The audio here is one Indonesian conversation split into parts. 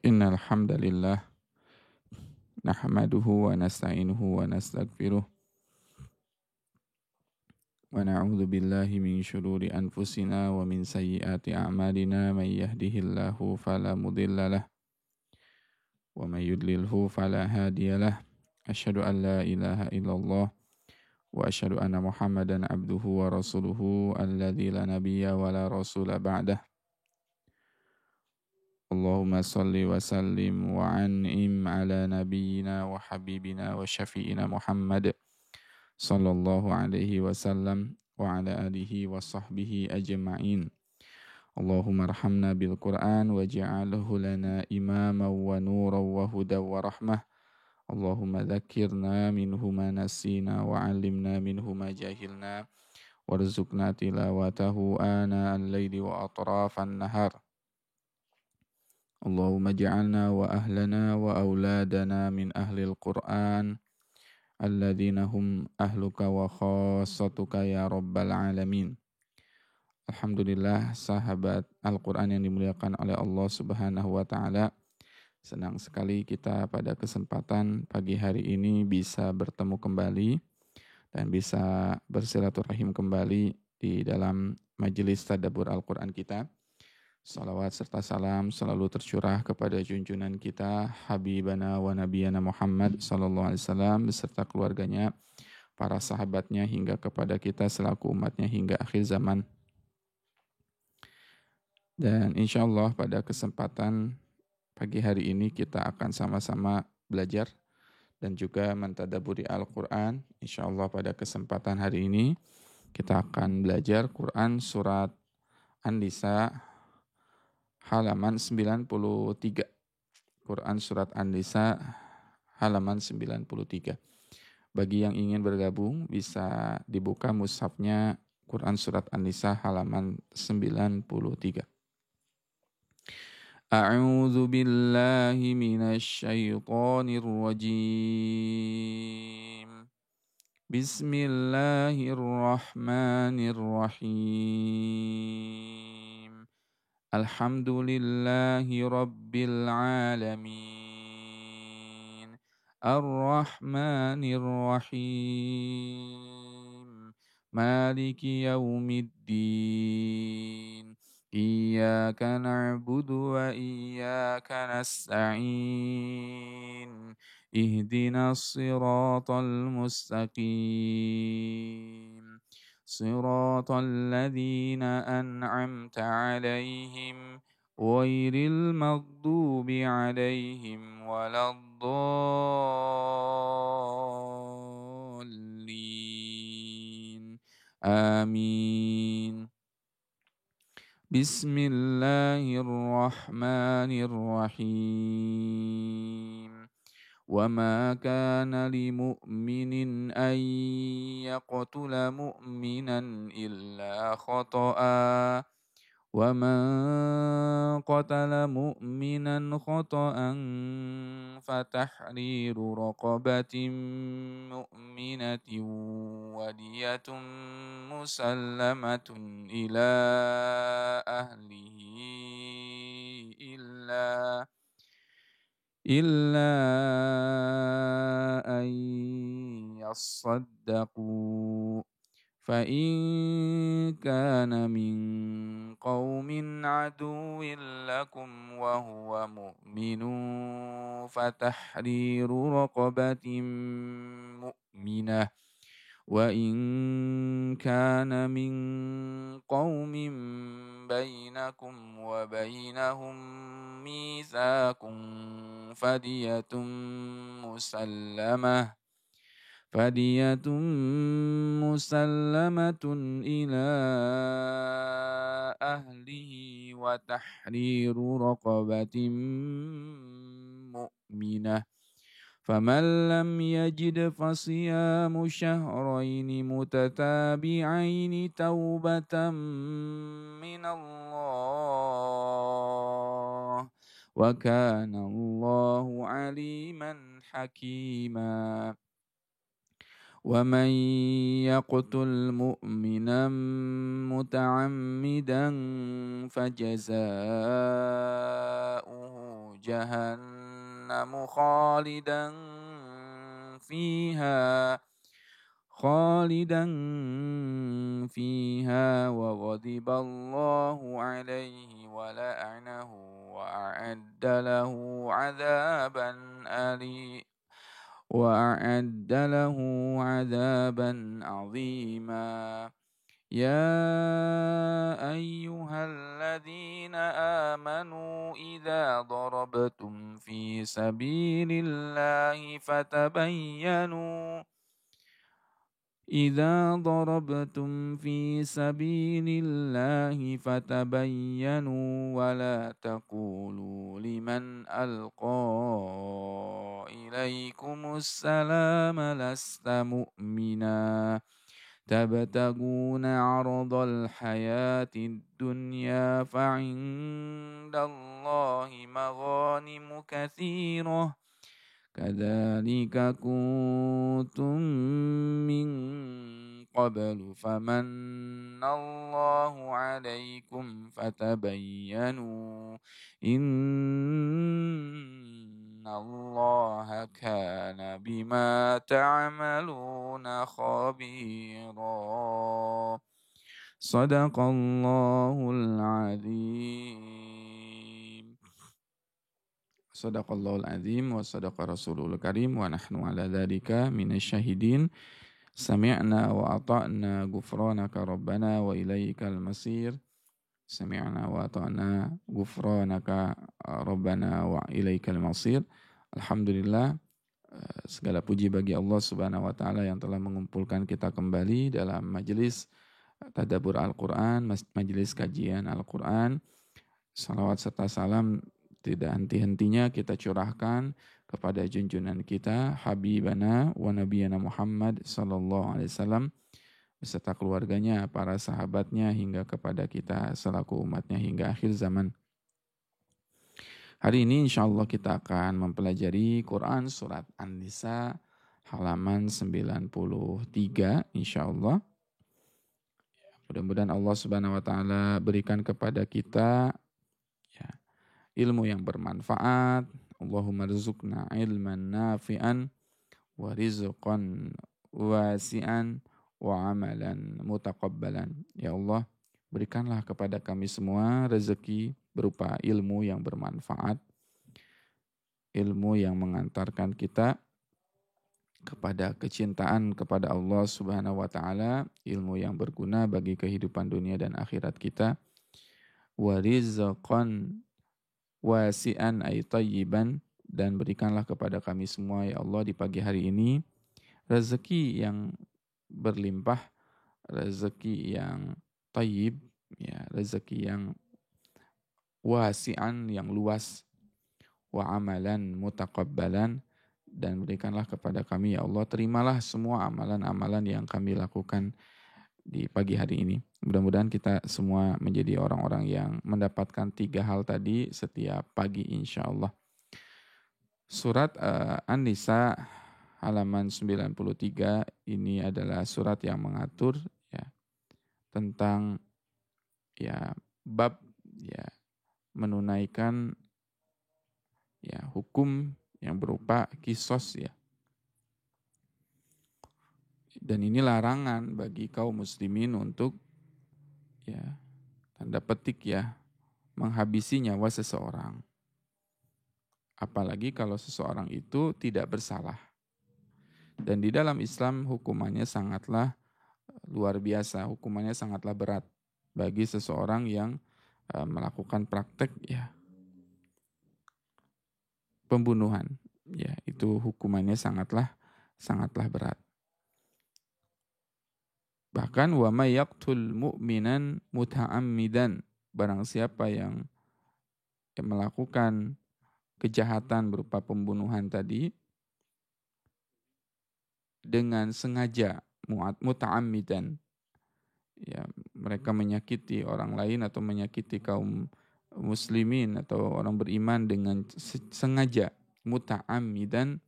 Innal hamdalillah nahmaduhu wa nasta'inuhu wa nastaghfiruh wa na'udzu billahi min syururi anfusina wa min sayyiati a'malina may yahdihillahu fala mudhillalah wa may yudlilhu fala hadiyalah. Asyhadu an la ilaha illallah wa asyhadu anna Muhammadan abduhu wa rasuluhu alladzi la nabiyya wa la rasula ba'dah. Allahumma salli wa sallim wa an'im ala nabiyyina wa habibina wa syafi'ina Muhammad sallallahu alaihi wasallam wa ala alihi wa sahbihi ajma'in. Allahumma arhamna bil Qur'an waj'alhu lana imama wa nuran wa huda wa rahmah. Allahumma dhakkirna minhu ma nasina wa 'allimna minhu ma jahilna warzuqna tilawatahu ana al-laili wa atrafan nahar. Allahumma ja'alna wa ahlana wa auladana min ahlil Qur'an alladzina hum ahluka wa khassatuka ya rabbal alamin. Alhamdulillah, sahabat Al-Quran yang dimuliakan oleh Allah Subhanahu wa ta'ala. Senang sekali kita pada kesempatan pagi hari ini bisa bertemu kembali dan bisa bersilaturahim kembali di dalam majelis tadabbur Al-Quran kita. Salawat serta salam selalu tercurah kepada junjungan kita Habibana wa Nabiyana Muhammad sallallahu alaihi wasallam beserta keluarganya, para sahabatnya hingga kepada kita selaku umatnya hingga akhir zaman. Dan insya Allah pada kesempatan pagi hari ini kita akan sama-sama belajar dan juga mentadaburi Al-Quran. Insya Allah pada kesempatan hari ini kita akan belajar Quran surat An-Nisa halaman 93. Quran surat An-Nisa halaman 93. Bagi yang ingin bergabung bisa dibuka mushafnya Quran surat An-Nisa halaman 93. A'udzu billahi minasy syaithanir rajim. Bismillahirrahmanirrahim. Alhamdulillahi rabbil alamin. Ar-Rahmanir Rahim. Maliki yaumiddin. Iyyaka na'budu wa iyyaka nasta'in. Ihdinas siratal mustaqim. صراط الذين أنعمت عليهم غير المغضوب عليهم ولا الضالين آمين. بسم الله الرحمن الرحيم. وما كان لمؤمن أن يقتل مؤمنا إلا خطأ ومن قتل مؤمنا خطأ فتحرير رقبة مؤمنة ودية مسلمة إلى أهله إلا أن يصدقوا فإن كان من قوم عدو لكم وهو مؤمن فتحرير رقبة مؤمنة وإن كان من قوم بينكم وبينهم ميثاق فدية مسلمة إلى أهله وتحرير رقبة مؤمنة فمن لم يجد فصيام شهرين متتابعين توبة من الله وكان الله عليما حكيما. ومن يقتل مؤمنا متعمدا فجزاؤه جهنم خالدا فيها وغضب الله عليه ولعنه وأعد له عذابا عظيما يا أيها الذين آمنوا إذا ضربتم في سبيل الله فتبينوا ولا تقولوا لمن ألقى إليكم السلام لست مؤمنا تبتغون عرض الحياة الدنيا فعند الله مغانم كثيرة كذلك كنتم من قبل فمن الله عليكم فتبينوا إن الله كان بما تعملون خبيرا صدق الله العظيم Sadaqallahul azim wa sadaqa rasulul karim wa nahnu ala dzalika minasyahidin sami'na wa ata'na ghufranaka rabbana wa ilaikal masir sami'na wa ata'na ghufranaka rabbana wa ilaikal masir. Alhamdulillah, segala puji bagi Allah Subhanahu wa taala yang telah mengumpulkan kita kembali dalam majelis tadabbur Al-Qur'an, majelis kajian Al-Qur'an. Salawat serta salam tidak henti-hentinya kita curahkan kepada junjungan kita Habibana wa Nabiyana Muhammad sallallahu alaihi wasallam beserta keluarganya, para sahabatnya hingga kepada kita selaku umatnya hingga akhir zaman. Hari ini insyaallah kita akan mempelajari Quran surat An-Nisa halaman 93 insyaallah. Mudah-mudahan Allah Subhanahu wa taala berikan kepada kita ilmu yang bermanfaat. Allahumma rizukna ilman nafi'an wa rizqan wasi'an wa amalan mutaqabbalan. Ya Allah, berikanlah kepada kami semua rezeki berupa ilmu yang bermanfaat, ilmu yang mengantarkan kita kepada kecintaan kepada Allah Subhanahu wa taala, ilmu yang berguna bagi kehidupan dunia dan akhirat kita. Wa rizqan wasi'an ay tayyiban, dan berikanlah kepada kami semua ya Allah di pagi hari ini rezeki yang berlimpah, rezeki yang tayyib, ya, rezeki yang wasi'an yang luas, wa amalan mutaqabbalan, dan berikanlah kepada kami ya Allah, terimalah semua amalan-amalan yang kami lakukan di pagi hari ini. Mudah-mudahan kita semua menjadi orang-orang yang mendapatkan 3 hal tadi setiap pagi insya Allah. Surat An-Nisa halaman 93 ini adalah surat yang mengatur ya tentang ya bab ya menunaikan ya hukum yang berupa kisos ya. Dan ini larangan bagi kaum muslimin untuk ya tanda petik ya menghabisi nyawa seseorang. Apalagi kalau seseorang itu tidak bersalah. Dan di dalam Islam hukumannya sangatlah luar biasa, hukumannya sangatlah berat bagi seseorang yang melakukan praktek ya pembunuhan. Ya, itu hukumannya sangatlah berat. Bahkan wa may yaqtul mu'minan muta'ammidan, barang siapa yang melakukan kejahatan berupa pembunuhan tadi dengan sengaja, muta'ammidan, ya, mereka menyakiti orang lain atau menyakiti kaum muslimin atau orang beriman dengan sengaja, muta'ammidan,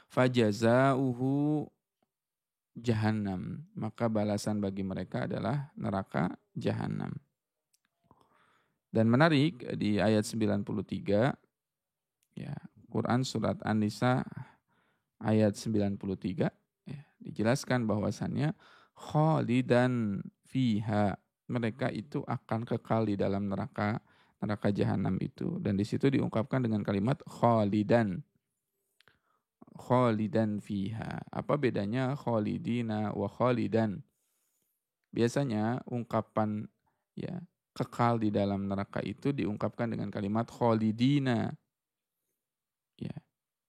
fajazauhu jahannam, maka balasan bagi mereka adalah neraka jahannam. Dan menarik di ayat 93 ya, Quran surat An-Nisa ayat 93 ya, dijelaskan bahwasannya khalidan fiha, mereka itu akan kekal di dalam neraka jahanam itu, dan di situ diungkapkan dengan kalimat khalidan fiha. Apa bedanya khalidina wa khalidan? Biasanya ungkapan ya kekal di dalam neraka itu diungkapkan dengan kalimat khalidina. Ya,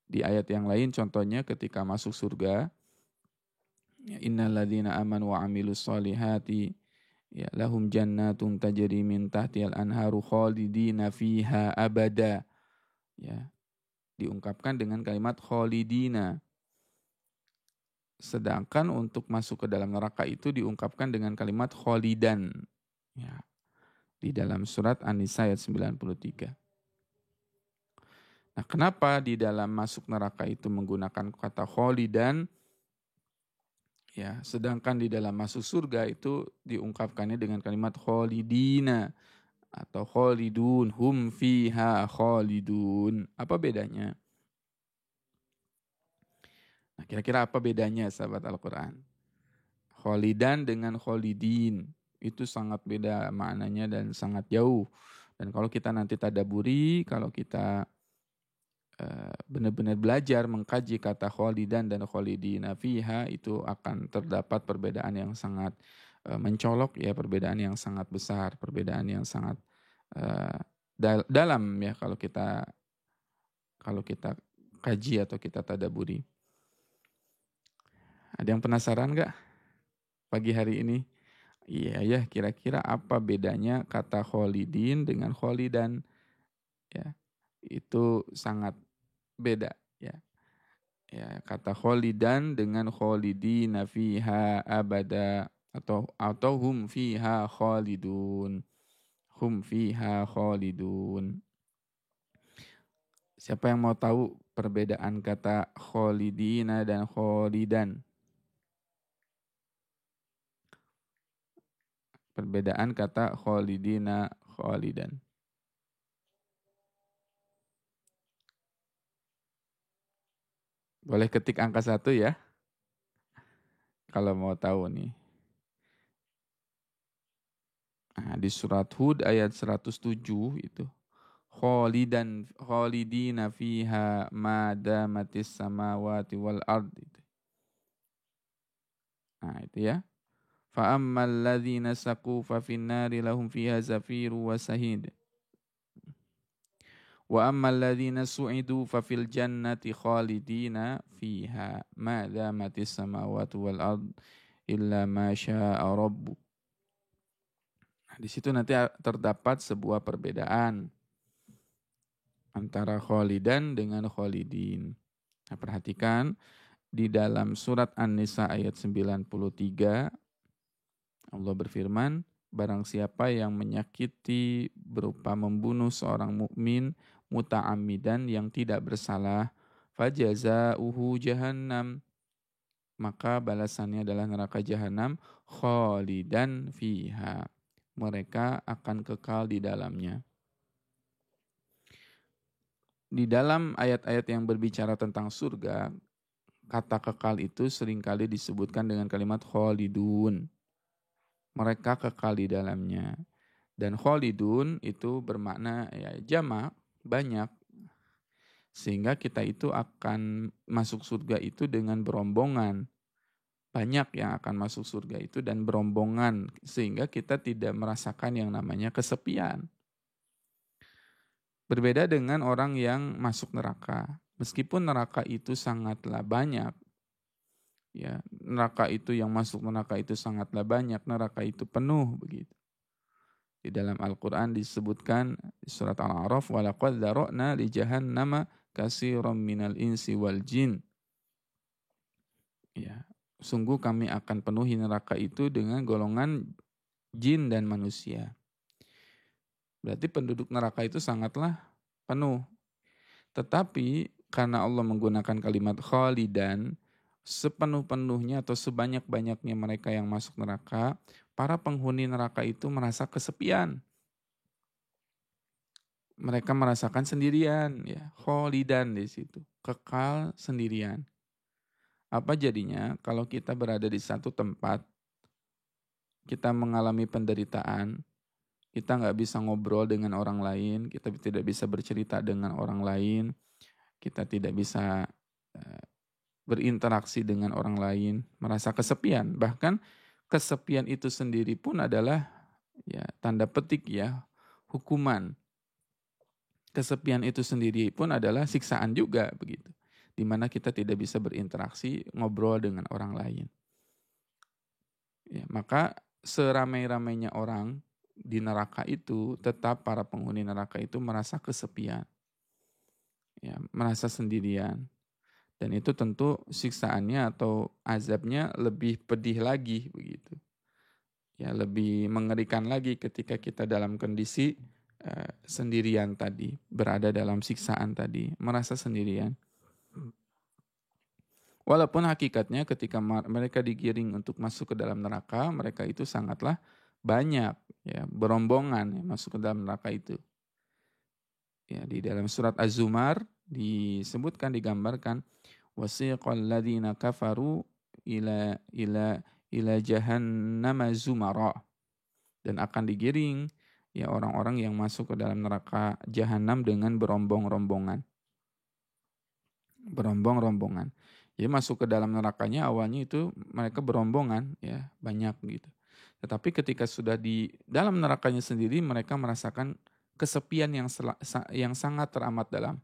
di ayat yang lain contohnya ketika masuk surga, ya, innalladzina amanu wa amilus solihati ya lahum jannatun tajri min tahtihal anharu khalidina fiha abada. Ya, diungkapkan dengan kalimat khalidina. Sedangkan untuk masuk ke dalam neraka itu diungkapkan dengan kalimat khalidan. Ya, di dalam surat An-Nisa ayat 93. Nah, kenapa di dalam masuk neraka itu menggunakan kata khalidan? Ya, sedangkan di dalam masuk surga itu diungkapkannya dengan kalimat khalidina atau khalidun, hum fiha khalidun. Apa bedanya? Nah, kira-kira apa bedanya sahabat Al-Quran? Khalidan dengan khalidin itu sangat beda maknanya dan sangat jauh. Dan kalau kita nanti tadaburi, kalau kita benar-benar belajar mengkaji kata khalidan dan khalidina fiha, itu akan terdapat perbedaan yang sangat mencolok ya, perbedaan yang sangat besar, perbedaan yang sangat dalam ya kalau kita kaji atau kita tadaburi. Ada yang penasaran nggak pagi hari ini? Iya ya, kira-kira apa bedanya kata khalidin dengan khalidan? Ya, itu sangat beda ya. Ya, kata khalidan dengan khalidina fiha abada atau hum fiha khalidun. Hum fiha khalidun. Siapa yang mau tahu perbedaan kata khalidina dan khalidan? Perbedaan kata khalidina khalidan. Boleh ketik angka 1 ya, kalau mau tahu nih. Nah, di surat Hud ayat 107 itu. Khalidina fiha ma damatis samawati wal ard. Nah, itu ya. Fa ammal ladzina saqu fa finnari lahum fiha zafiru wa sahid. Wa ammal ladzina su'idu fa fil jannati khalidina fiha ma damatis samawati wal ard illa ma syaa rabbuk. Nah, di situ nanti terdapat sebuah perbedaan antara khalidan dengan khalidin. Nah, perhatikan di dalam surat An-Nisa ayat 93 Allah berfirman, barang siapa yang menyakiti berupa membunuh seorang mukmin muta'ammidan yang tidak bersalah, fajazauhu jahannam, maka balasannya adalah neraka jahanam, khalidan fiha, mereka akan kekal di dalamnya. Di dalam ayat-ayat yang berbicara tentang surga, kata kekal itu seringkali disebutkan dengan kalimat khalidun. Mereka kekal di dalamnya. Dan khalidun itu bermakna ya jamak, banyak. Sehingga kita itu akan masuk surga itu dengan berombongan. Banyak yang akan masuk surga itu dan berombongan. Sehingga kita tidak merasakan yang namanya kesepian. Berbeda dengan orang yang masuk neraka. Meskipun neraka itu sangatlah banyak. Ya, neraka itu yang masuk neraka itu sangatlah banyak. Neraka itu penuh begitu. Di dalam Al-Quran disebutkan surat Al-A'raf, وَلَقَدْ ذَرَأْنَا لِجَهَنَّمَ كَثِيرًا مِنَ الْإِنسِ وَالْجِنِ. Ya, sungguh kami akan penuhi neraka itu dengan golongan jin dan manusia. Berarti penduduk neraka itu sangatlah penuh. Tetapi karena Allah menggunakan kalimat khalidan, sepenuh-penuhnya atau sebanyak-banyaknya mereka yang masuk neraka, para penghuni neraka itu merasa kesepian. mereka merasakan sendirian, ya, kholidan di situ, kekal sendirian. Apa jadinya kalau kita berada di satu tempat, kita mengalami penderitaan, kita nggak bisa ngobrol dengan orang lain, kita tidak bisa bercerita dengan orang lain, kita tidak bisa eh, berinteraksi dengan orang lain, merasa kesepian. Bahkan kesepian itu sendiri pun adalah ya tanda petik ya hukuman. Kesepian itu sendiri pun adalah siksaan juga begitu. Di mana kita tidak bisa berinteraksi, ngobrol dengan orang lain. Ya, maka seramai-ramainya orang di neraka itu tetap para penghuni neraka itu merasa kesepian. Ya, merasa sendirian. Dan itu tentu siksaannya atau azabnya lebih pedih lagi begitu. Ya, lebih mengerikan lagi ketika kita dalam kondisi sendirian tadi, berada dalam siksaan tadi, merasa sendirian. Walaupun hakikatnya ketika mereka digiring untuk masuk ke dalam neraka, mereka itu sangatlah banyak, ya, berombongan ya, masuk ke dalam neraka itu. Ya, di dalam surat Az-Zumar disebutkan, digambarkan wasiqal ladzina kafaru ila jahannama zumara, dan akan digiring ya orang-orang yang masuk ke dalam neraka jahanam dengan berombong-rombongan. Berombong-rombongan. Jadi masuk ke dalam nerakanya awalnya itu mereka berombongan ya, banyak gitu. Tetapi ketika sudah di dalam nerakanya sendiri mereka merasakan kesepian yang sangat teramat dalam.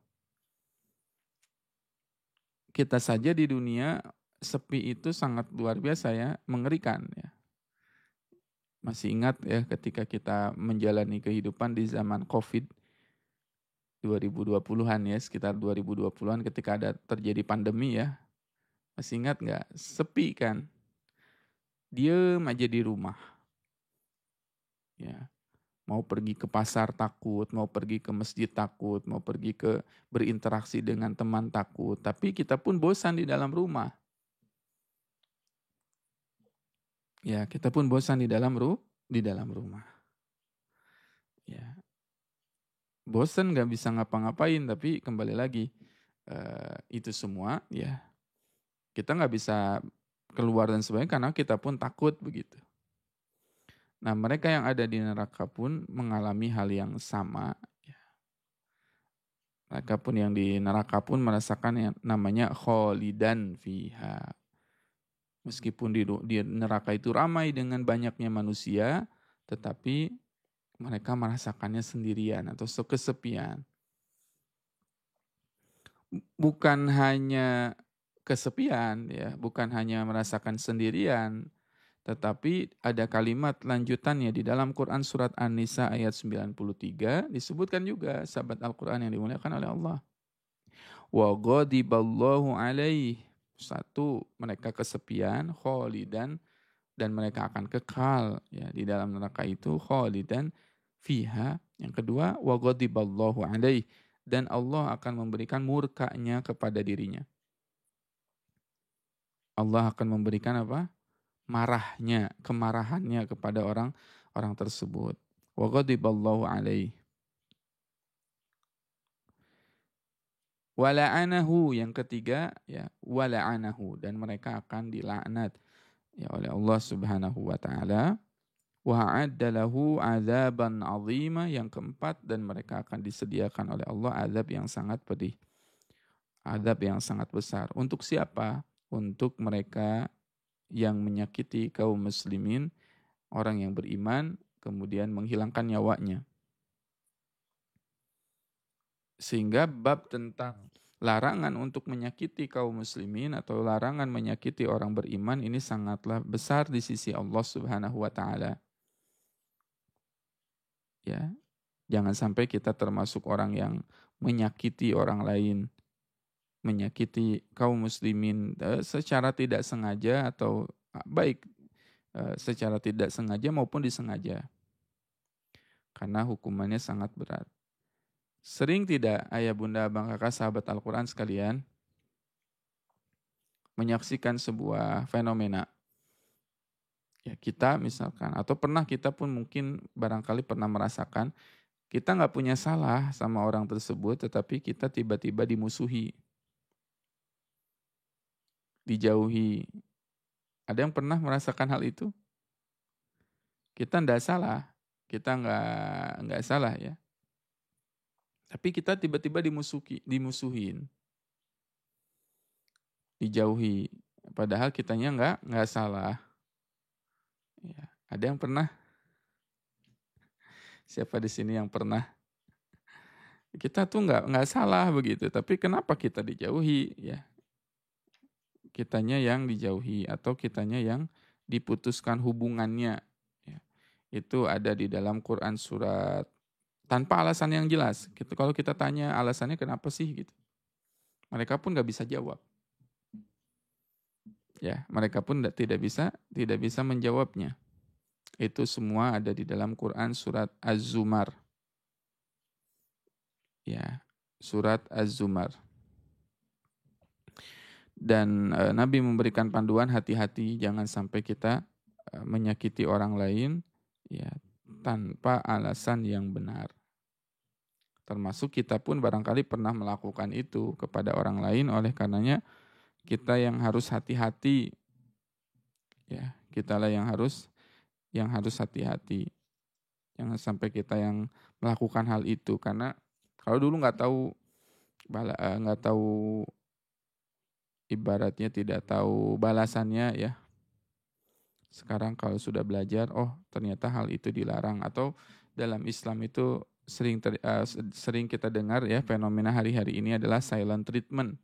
Kita saja di dunia sepi itu sangat luar biasa ya, mengerikan ya. Masih ingat ya ketika kita menjalani kehidupan di zaman Covid 2020-an ya, sekitar 2020-an ketika ada terjadi pandemi ya. Masih ingat nggak? Sepi kan? Diem aja di rumah. Ya, mau pergi ke pasar takut, mau pergi ke masjid takut, mau pergi ke berinteraksi dengan teman takut. Tapi kita pun bosan di dalam rumah. Ya, kita pun bosan di dalam rumah. Ya, bosan nggak bisa ngapa-ngapain. Tapi kembali lagi itu semua ya kita nggak bisa keluar dan sebagainya karena kita pun takut begitu. Nah, mereka yang ada di neraka pun mengalami hal yang sama. Mereka pun yang di neraka pun merasakan yang namanya kholidan fiha. Meskipun di neraka itu ramai dengan banyaknya manusia, tetapi mereka merasakannya sendirian atau kesepian. Bukan hanya kesepian, ya, bukan hanya merasakan sendirian, tetapi ada kalimat lanjutannya di dalam Quran surat An-Nisa ayat 93 disebutkan juga sahabat Al-Quran yang dimuliakan oleh Allah. Wa ghadiballahu alaih. Satu, mereka kesepian, kholidan, dan mereka akan kekal ya di dalam neraka itu kholidan fiha. Yang kedua, wa ghadiballahu alaih, dan Allah akan memberikan murkanya kepada dirinya. Allah akan memberikan apa? Marahnya, kemarahannya kepada orang tersebut. Wa ghadiballahu alaih. Wala'anahu, yang ketiga ya, wala'anahu, dan mereka akan dilaknat ya oleh Allah Subhanahu wa taala. Wa a'adda lahu 'adzaban 'azima, yang keempat, dan mereka akan disediakan oleh Allah azab yang sangat pedih. Azab yang sangat besar. Untuk siapa? Untuk mereka yang menyakiti kaum muslimin, orang yang beriman kemudian menghilangkan nyawanya. Sehingga bab tentang larangan untuk menyakiti kaum muslimin atau larangan menyakiti orang beriman ini sangatlah besar di sisi Allah Subhanahu wa taala. Ya. Jangan sampai kita termasuk orang yang menyakiti orang lain, menyakiti kaum muslimin secara tidak sengaja atau baik secara tidak sengaja maupun disengaja. Karena hukumannya sangat berat. Sering tidak ayah bunda abang kakak sahabat Al-Quran sekalian menyaksikan sebuah fenomena. Ya, kita misalkan, atau pernah kita pun mungkin barangkali pernah merasakan, Kita nggak punya salah sama orang tersebut, tetapi kita tiba-tiba dimusuhi, dijauhi. Ada yang pernah merasakan hal itu? Kita nggak salah, kita nggak salah ya. Tapi kita tiba-tiba dimusuhin, dijauhi. Padahal kitanya nggak salah. Ya. Ada yang pernah? Siapa di sini yang pernah? Kita tuh nggak salah begitu, tapi kenapa kita dijauhi? Ya, kitanya yang dijauhi atau kitanya yang diputuskan hubungannya. Ya. Itu ada di dalam Quran surat tanpa alasan yang jelas. Kalau kita tanya alasannya kenapa sih gitu, mereka pun nggak bisa jawab. Ya, mereka pun tidak bisa menjawabnya. Itu semua ada di dalam Quran surat Az-Zumar. Ya, surat Az-Zumar. Dan Nabi memberikan panduan hati-hati jangan sampai kita menyakiti orang lain ya tanpa alasan yang benar. Termasuk kita pun barangkali pernah melakukan itu kepada orang lain, oleh karenanya kita yang harus hati-hati. Ya, kitalah yang harus hati-hati. Jangan sampai kita yang melakukan hal itu, karena kalau dulu nggak tahu ibaratnya tidak tahu balasannya ya. Sekarang kalau sudah belajar, oh ternyata hal itu dilarang. Atau dalam Islam itu sering kita dengar ya, fenomena hari-hari ini adalah silent treatment.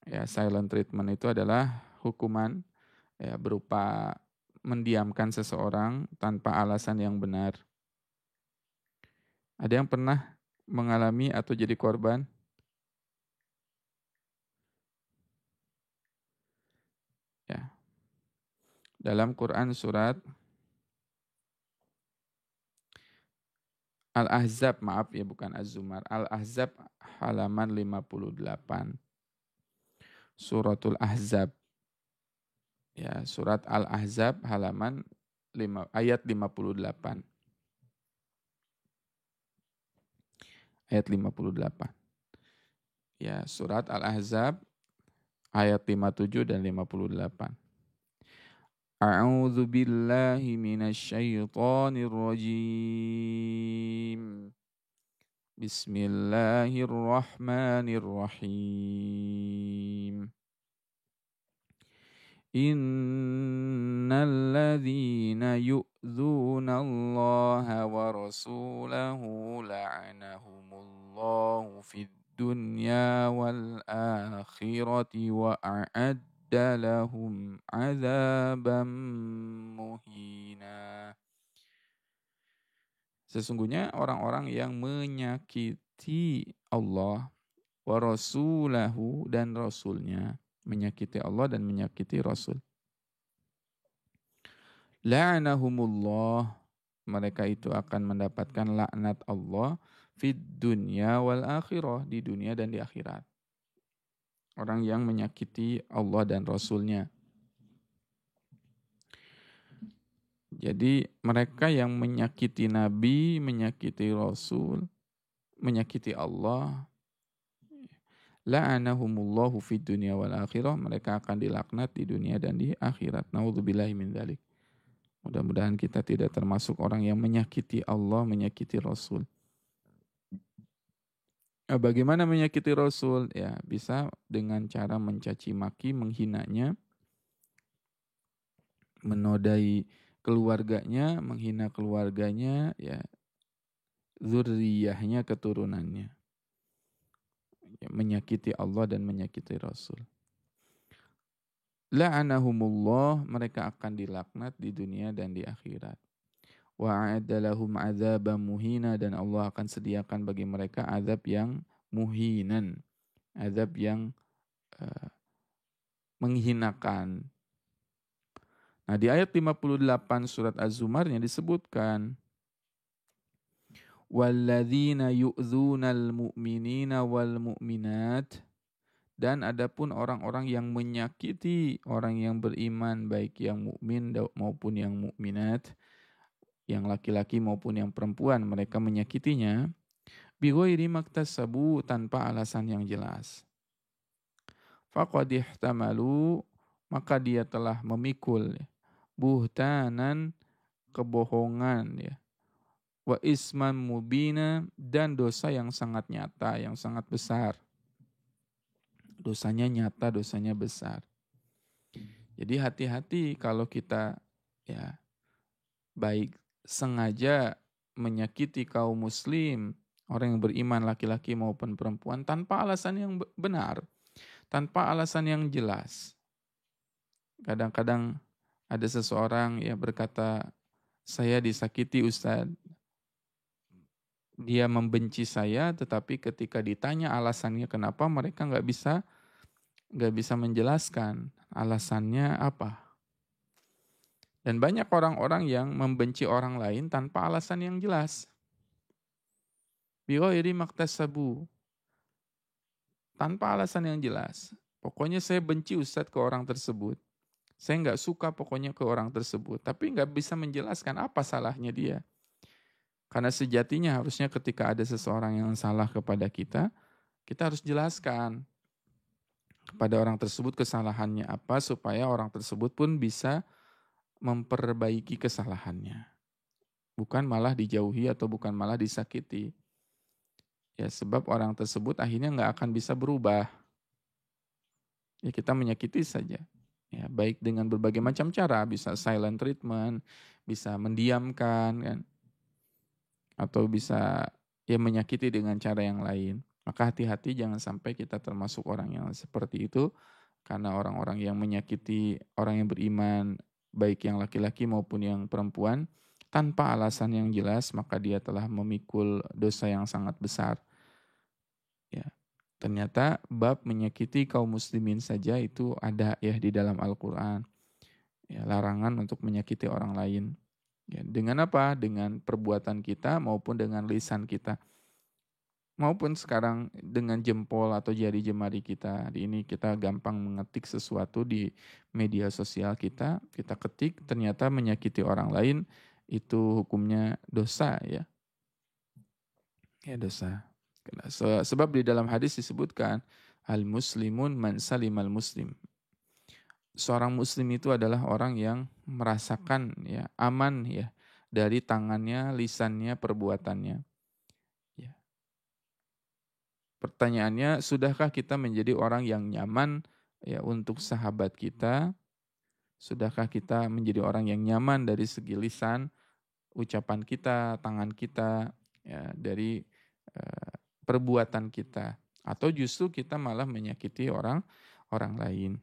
Ya, silent treatment itu adalah hukuman ya, berupa mendiamkan seseorang tanpa alasan yang benar. Ada yang pernah mengalami atau jadi korban? Ya. Dalam Quran surat Al-Ahzab, maaf ya bukan Az-Zumar. Al-Ahzab halaman 58. Suratul Ahzab. Ya, surat Al-Ahzab halaman ayat 58. Ayat 58. Ya, surat Al-Ahzab ayat 57 dan 58. A'udzu billahi minasyaitonir rajim. Bismillahirrahmanirrahim. Innal ladzina yu'dzuna Allah wa rasulahu la'anahumullahu fid dunya wal akhirati wa a'adda lahum 'adzaban muhina. Sesungguhnya orang-orang yang menyakiti Allah wa rasulahu dan rasulnya, menyakiti Allah dan menyakiti Rasul. La'anahumullah, mereka itu akan mendapatkan laknat Allah fid dunya wal akhirah, di dunia dan di akhirat. Orang yang menyakiti Allah dan Rasulnya. Jadi mereka yang menyakiti Nabi, menyakiti Rasul, menyakiti Allah, la'anahumullahu fid dunya wal akhirah, mereka akan dilaknat di dunia dan di akhirat. Naudzubillahi min dzalik. Mudah-mudahan kita tidak termasuk orang yang menyakiti Allah, menyakiti Rasul. Bagaimana menyakiti Rasul? Ya, bisa dengan cara mencaci maki, menghinanya, menodai keluarganya, menghina keluarganya, ya, zuriyahnya, keturunannya. Ya, menyakiti Allah dan menyakiti Rasul. La'anahumullah, mereka akan dilaknat di dunia dan di akhirat. Wa a'adalahum azabam muhina, dan Allah akan sediakan bagi mereka azab yang muhinan, azab yang menghinakan. Nah, di ayat 58 surat Az-Zumarnya disebutkan walladzina yu'dzunal mu'minina wal mu'minat, dan adapun orang-orang yang menyakiti orang yang beriman, baik yang mukmin maupun yang mukminat, yang laki-laki maupun yang perempuan mereka menyakitinya bighairi maktasabu tanpa alasan yang jelas. Faqad ihtamalu maka dia telah memikul buhtanan kebohongan ya wa isman mubina dan dosa yang sangat nyata yang sangat besar. Dosanya nyata, dosanya besar. Jadi hati-hati kalau kita ya baik sengaja menyakiti kaum muslim, orang yang beriman laki-laki maupun perempuan tanpa alasan yang benar, tanpa alasan yang jelas. Kadang-kadang ada seseorang yang berkata, saya disakiti Ustadz. Dia membenci saya, tetapi ketika ditanya alasannya kenapa, mereka nggak bisa menjelaskan alasannya apa. Dan banyak orang-orang yang membenci orang lain tanpa alasan yang jelas. Bighairi maktasabu. Tanpa alasan yang jelas. Pokoknya saya benci Ustadz ke orang tersebut. Saya nggak suka pokoknya ke orang tersebut. Tapi nggak bisa menjelaskan apa salahnya dia. Karena sejatinya harusnya ketika ada seseorang yang salah kepada kita harus jelaskan kepada orang tersebut kesalahannya apa supaya orang tersebut pun bisa memperbaiki kesalahannya. Bukan malah dijauhi atau bukan malah disakiti. Ya sebab orang tersebut akhirnya nggak akan bisa berubah. Ya kita menyakiti saja. Ya baik dengan berbagai macam cara, bisa silent treatment, bisa mendiamkan kan. Atau bisa ya menyakiti dengan cara yang lain. Maka hati-hati jangan sampai kita termasuk orang yang seperti itu. Karena orang-orang yang menyakiti orang yang beriman, baik yang laki-laki maupun yang perempuan, tanpa alasan yang jelas, maka dia telah memikul dosa yang sangat besar. Ya, ternyata bab menyakiti kaum muslimin saja itu ada ya di dalam Al-Quran. Ya, larangan untuk menyakiti orang lain. Ya, dengan apa? Dengan perbuatan kita maupun dengan lisan kita. Maupun sekarang dengan jempol atau jari jemari kita. Di ini kita gampang mengetik sesuatu di media sosial kita ketik ternyata menyakiti orang lain itu hukumnya dosa ya. Ya dosa. Sebab di dalam hadis disebutkan al-muslimun man salimal muslim. Seorang muslim itu adalah orang yang merasakan ya aman ya dari tangannya, lisannya, perbuatannya. Ya. Pertanyaannya, sudahkah kita menjadi orang yang nyaman ya untuk sahabat kita? Sudahkah kita menjadi orang yang nyaman dari segi lisan, ucapan kita, tangan kita, ya, dari perbuatan kita? Atau justru kita malah menyakiti orang lain?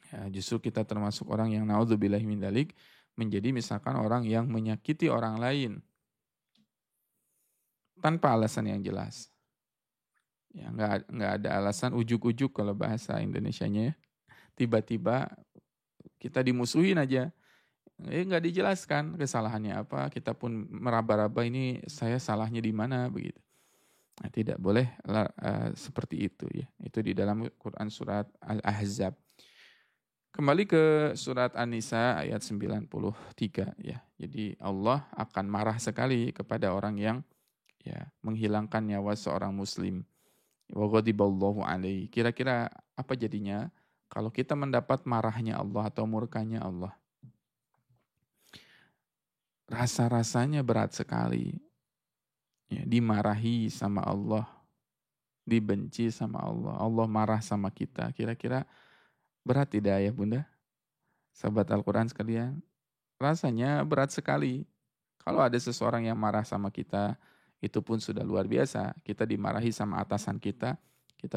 Ya, justru kita termasuk orang yang naudzubillahi min dzalik menjadi misalkan orang yang menyakiti orang lain tanpa alasan yang jelas. Ya, nggak ada alasan ujuk-ujuk kalau bahasa Indonesianya ya. Tiba-tiba kita dimusuhin aja. Nggak dijelaskan kesalahannya apa. Kita pun meraba-raba ini saya salahnya di mana begitu. Nah, tidak boleh seperti itu ya. Itu di dalam Quran surat Al-Ahzab. Kembali ke surat An-Nisa ayat 93 ya. Jadi Allah akan marah sekali kepada orang yang ya menghilangkan nyawa seorang muslim. Wa ghadiballahu alaihi. Kira-kira apa jadinya kalau kita mendapat marahnya Allah atau murkanya Allah? Rasa-rasanya berat sekali. Ya, dimarahi sama Allah, dibenci sama Allah, Allah marah sama kita. Kira-kira berat tidak ya Bunda? Sahabat Al-Quran sekalian, rasanya berat sekali. Kalau ada seseorang yang marah sama kita, itu pun sudah luar biasa. Kita dimarahi sama atasan kita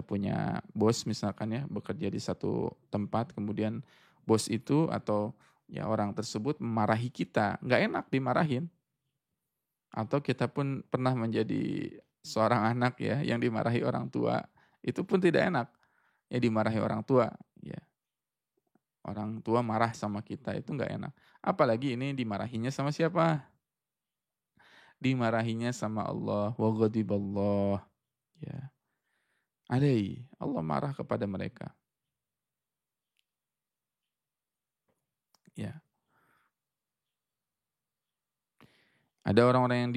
punya bos misalkan ya, bekerja di satu tempat, kemudian bos itu atau ya orang tersebut memarahi kita, nggak enak dimarahin. Atau kita pun pernah menjadi seorang anak ya yang dimarahi orang tua, itu pun tidak enak. Ya dimarahi orang tua, ya. Orang tua marah sama kita itu nggak enak. Apalagi ini dimarahinya sama siapa? Dimarahinya sama Allah, wa ghadiballah. Ya. Allah marah kepada mereka. Ya. Ada orang-orang yang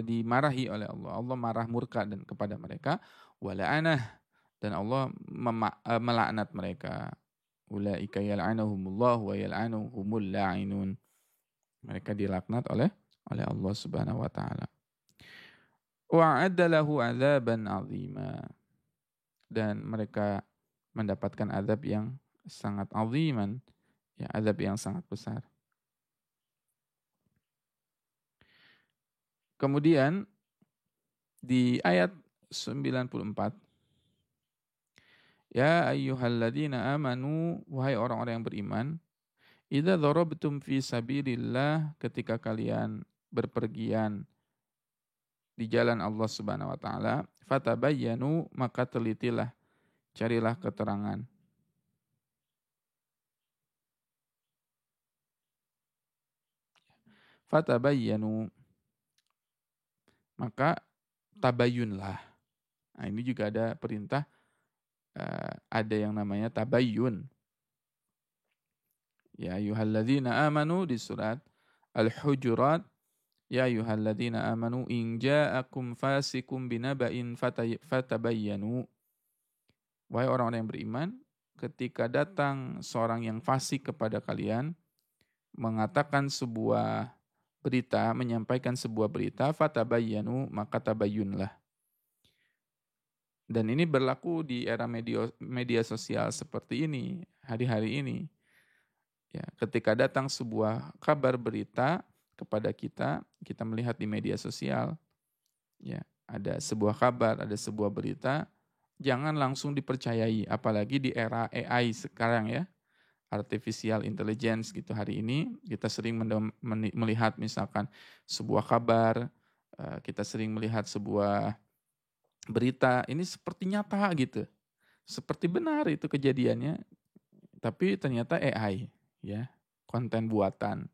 dimarahi oleh Allah. Allah marah murka dan kepada mereka. Wala'anah. Dan Allah melaknat mereka. Ulaika yal'anahumullah wa yal'anuhumul la'inun. Mereka dilaknat oleh Allah Subhanahu wa taala. Wa'adda lahu 'adzaban 'azima. Dan mereka mendapatkan azab yang sangat aziman, ya, azab yang sangat besar. Kemudian di ayat 94, ya ayyuhalladzina amanu, wahai orang-orang yang beriman, idza darabtum fi sabilillah, ketika kalian berpergian di jalan Allah Subhanahu wa taala, fatabayyanu, maka telitilah, carilah keterangan. Fatabayyanu, maka tabayyunlah. Nah, ini juga ada perintah, ada yang namanya tabayyun. Ya ayyuhalladzina amanu di surat Al-Hujurat, ya ayyuhalladzina amanu in ja'akum fasikum binaba'in fatabayyanu. Wahai orang-orang yang beriman, ketika datang seorang yang fasik kepada kalian, mengatakan sebuah berita, menyampaikan sebuah berita, fatabayyanu, maka tabayyunlah. Dan ini berlaku di era media sosial seperti ini, hari-hari ini. Ya, ketika datang sebuah kabar berita kepada kita, kita melihat di media sosial, ya, ada sebuah kabar, ada sebuah berita, jangan langsung dipercayai, apalagi di era AI sekarang, ya, artificial intelligence gitu. Hari ini kita sering melihat misalkan sebuah kabar, kita sering melihat sebuah berita, ini seperti nyata gitu, seperti benar itu kejadiannya, tapi ternyata AI, ya, konten buatan.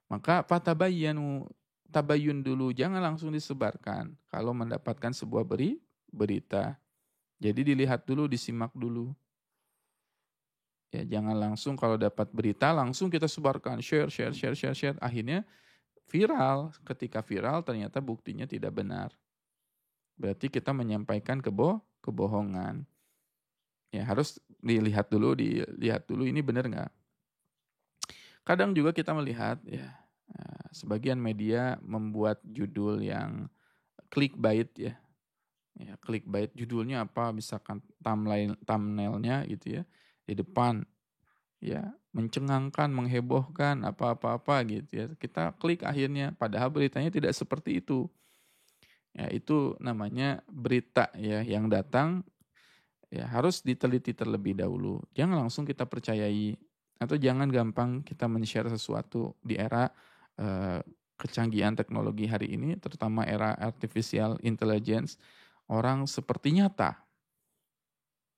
Maka fatabayyanu, tabayyun dulu, jangan langsung disebarkan kalau mendapatkan sebuah berita. Jadi dilihat dulu, disimak dulu. Ya, jangan langsung kalau dapat berita langsung kita sebarkan, share. Akhirnya viral. Ketika viral ternyata buktinya tidak benar. Berarti kita menyampaikan kebohongan. Ya, harus dilihat dulu ini benar nggak. Kadang juga kita melihat, ya, sebagian media membuat judul yang clickbait, ya. Ya, clickbait judulnya apa, misalkan thumbnailnya gitu, ya, di depan, ya, mencengangkan, menghebohkan, apa-apa gitu, ya. Kita klik akhirnya, padahal beritanya tidak seperti itu. Ya, itu namanya berita, ya, yang datang, ya, harus diteliti terlebih dahulu. Jangan langsung kita percayai, atau jangan gampang kita men-share sesuatu di era kecanggihan teknologi hari ini, terutama era artificial intelligence. Orang seperti nyata.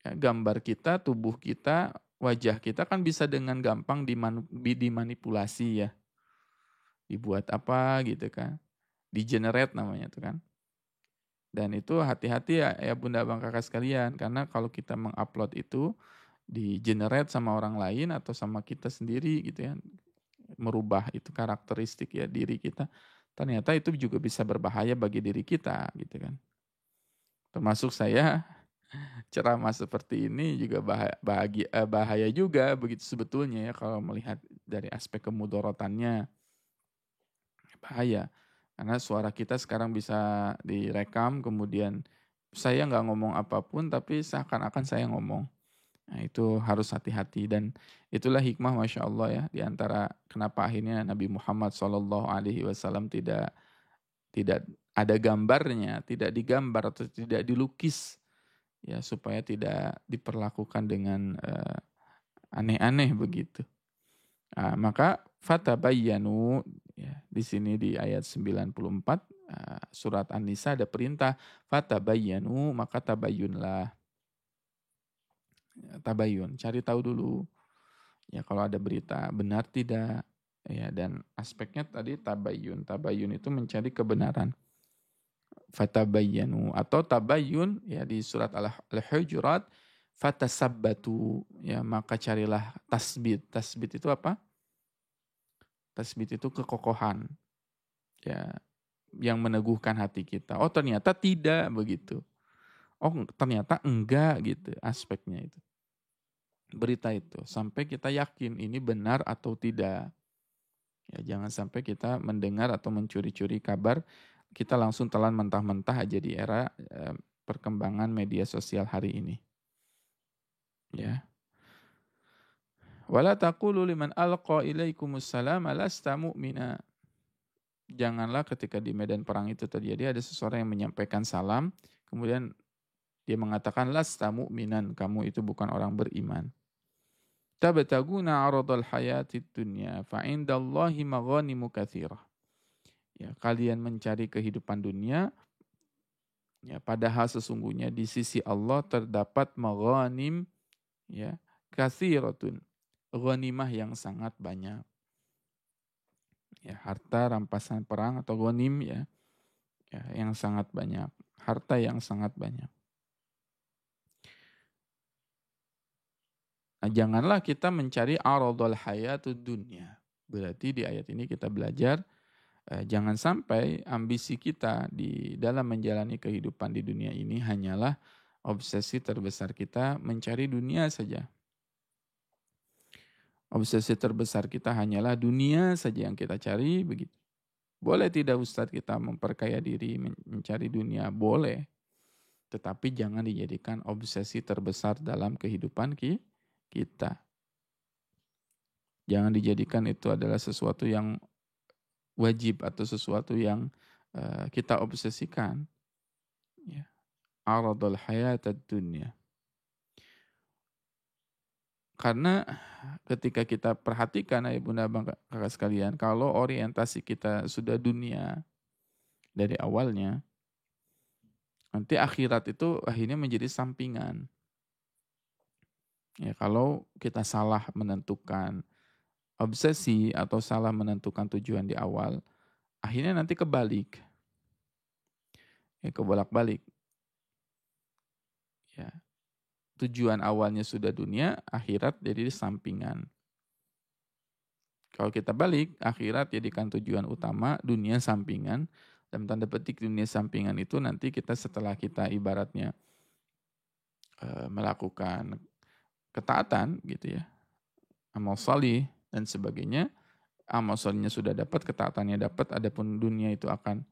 Ya, gambar kita, tubuh kita, wajah kita kan bisa dengan gampang dimanipulasi, ya. Dibuat apa gitu kan. Di-generate namanya itu kan. Dan itu hati-hati, ya bunda bang kakak sekalian. Karena kalau kita mengupload itu, di-generate sama orang lain atau sama kita sendiri gitu, ya. Merubah itu karakteristik, ya, diri kita. Ternyata itu juga bisa berbahaya bagi diri kita gitu kan. Termasuk saya ceramah seperti ini juga bahaya juga begitu sebetulnya, ya, kalau melihat dari aspek kemudorotannya. Bahaya. Karena suara kita sekarang bisa direkam, kemudian saya nggak ngomong apapun tapi seakan-akan saya ngomong. Nah, itu harus hati-hati, dan itulah hikmah, Masya Allah, ya, di antara kenapa akhirnya Nabi Muhammad SAW tidak ada gambarnya, tidak digambar atau tidak dilukis, ya, supaya tidak diperlakukan dengan aneh-aneh begitu. Nah, maka fatabayyanu, ya, di sini di ayat 94 surat An-Nisa ada perintah fatabayyanu, maka tabayyunlah. Ya, tabayyun, cari tahu dulu, ya, kalau ada berita benar tidak, ya, dan aspeknya tadi tabayyun itu mencari kebenaran. Fatabayyanu atau tabayyun, ya, di surat Al-Hujurat fatasabbatu, ya, maka carilah tasbit. Tasbit itu apa? Tasbit itu kekokohan. ya yang meneguhkan hati kita. Oh ternyata tidak begitu. Oh ternyata enggak gitu aspeknya itu. Berita itu sampai kita yakin ini benar atau tidak. Ya jangan sampai kita mendengar atau mencuri-curi kabar, kita langsung telan mentah-mentah aja di era perkembangan media sosial hari ini. Ya. Wala taqulu liman alqa ilaikumus salam lasta mu'mina. Janganlah ketika di medan perang itu terjadi ada seseorang yang menyampaikan salam, kemudian dia mengatakan lasta mu'minan, kamu itu bukan orang beriman. Tabtaguna 'aradal hayatid dunya fa indallahi maghanimu katsirah. Ya, kalian mencari kehidupan dunia, ya padahal sesungguhnya di sisi Allah terdapat maghanim, ya, katsiratun. Ghanimah yang sangat banyak. Ya, harta rampasan perang atau ghanim ya, ya yang sangat banyak, harta yang sangat banyak. Nah, janganlah kita mencari aradul hayatud dunya. Berarti di ayat ini kita belajar jangan sampai ambisi kita di dalam menjalani kehidupan di dunia ini hanyalah obsesi terbesar kita mencari dunia saja. Obsesi terbesar kita hanyalah dunia saja yang kita cari begitu. Boleh tidak Ustadz kita memperkaya diri mencari dunia? Boleh. Tetapi jangan dijadikan obsesi terbesar dalam kehidupan kita. Jangan dijadikan itu adalah sesuatu yang wajib atau sesuatu yang kita obsesikan. Ya. Aradul hayatad dunya. Karena ketika kita perhatikan ayah bunda abang kakak sekalian, kalau orientasi kita sudah dunia dari awalnya, nanti akhirat itu akhirnya menjadi sampingan. Ya, kalau kita salah menentukan obsesi atau salah menentukan tujuan di awal, akhirnya nanti kebalik. Ya, kebolak-balik. Ya. Tujuan awalnya sudah dunia, akhirat jadi sampingan. Kalau kita balik, akhirat jadikan tujuan utama, dunia sampingan. Dalam tanda petik dunia sampingan itu nanti kita setelah kita ibaratnya melakukan ketaatan gitu ya, amal salih dan sebagainya, amal salihnya sudah dapat, ketaatannya dapat, adapun dunia itu akan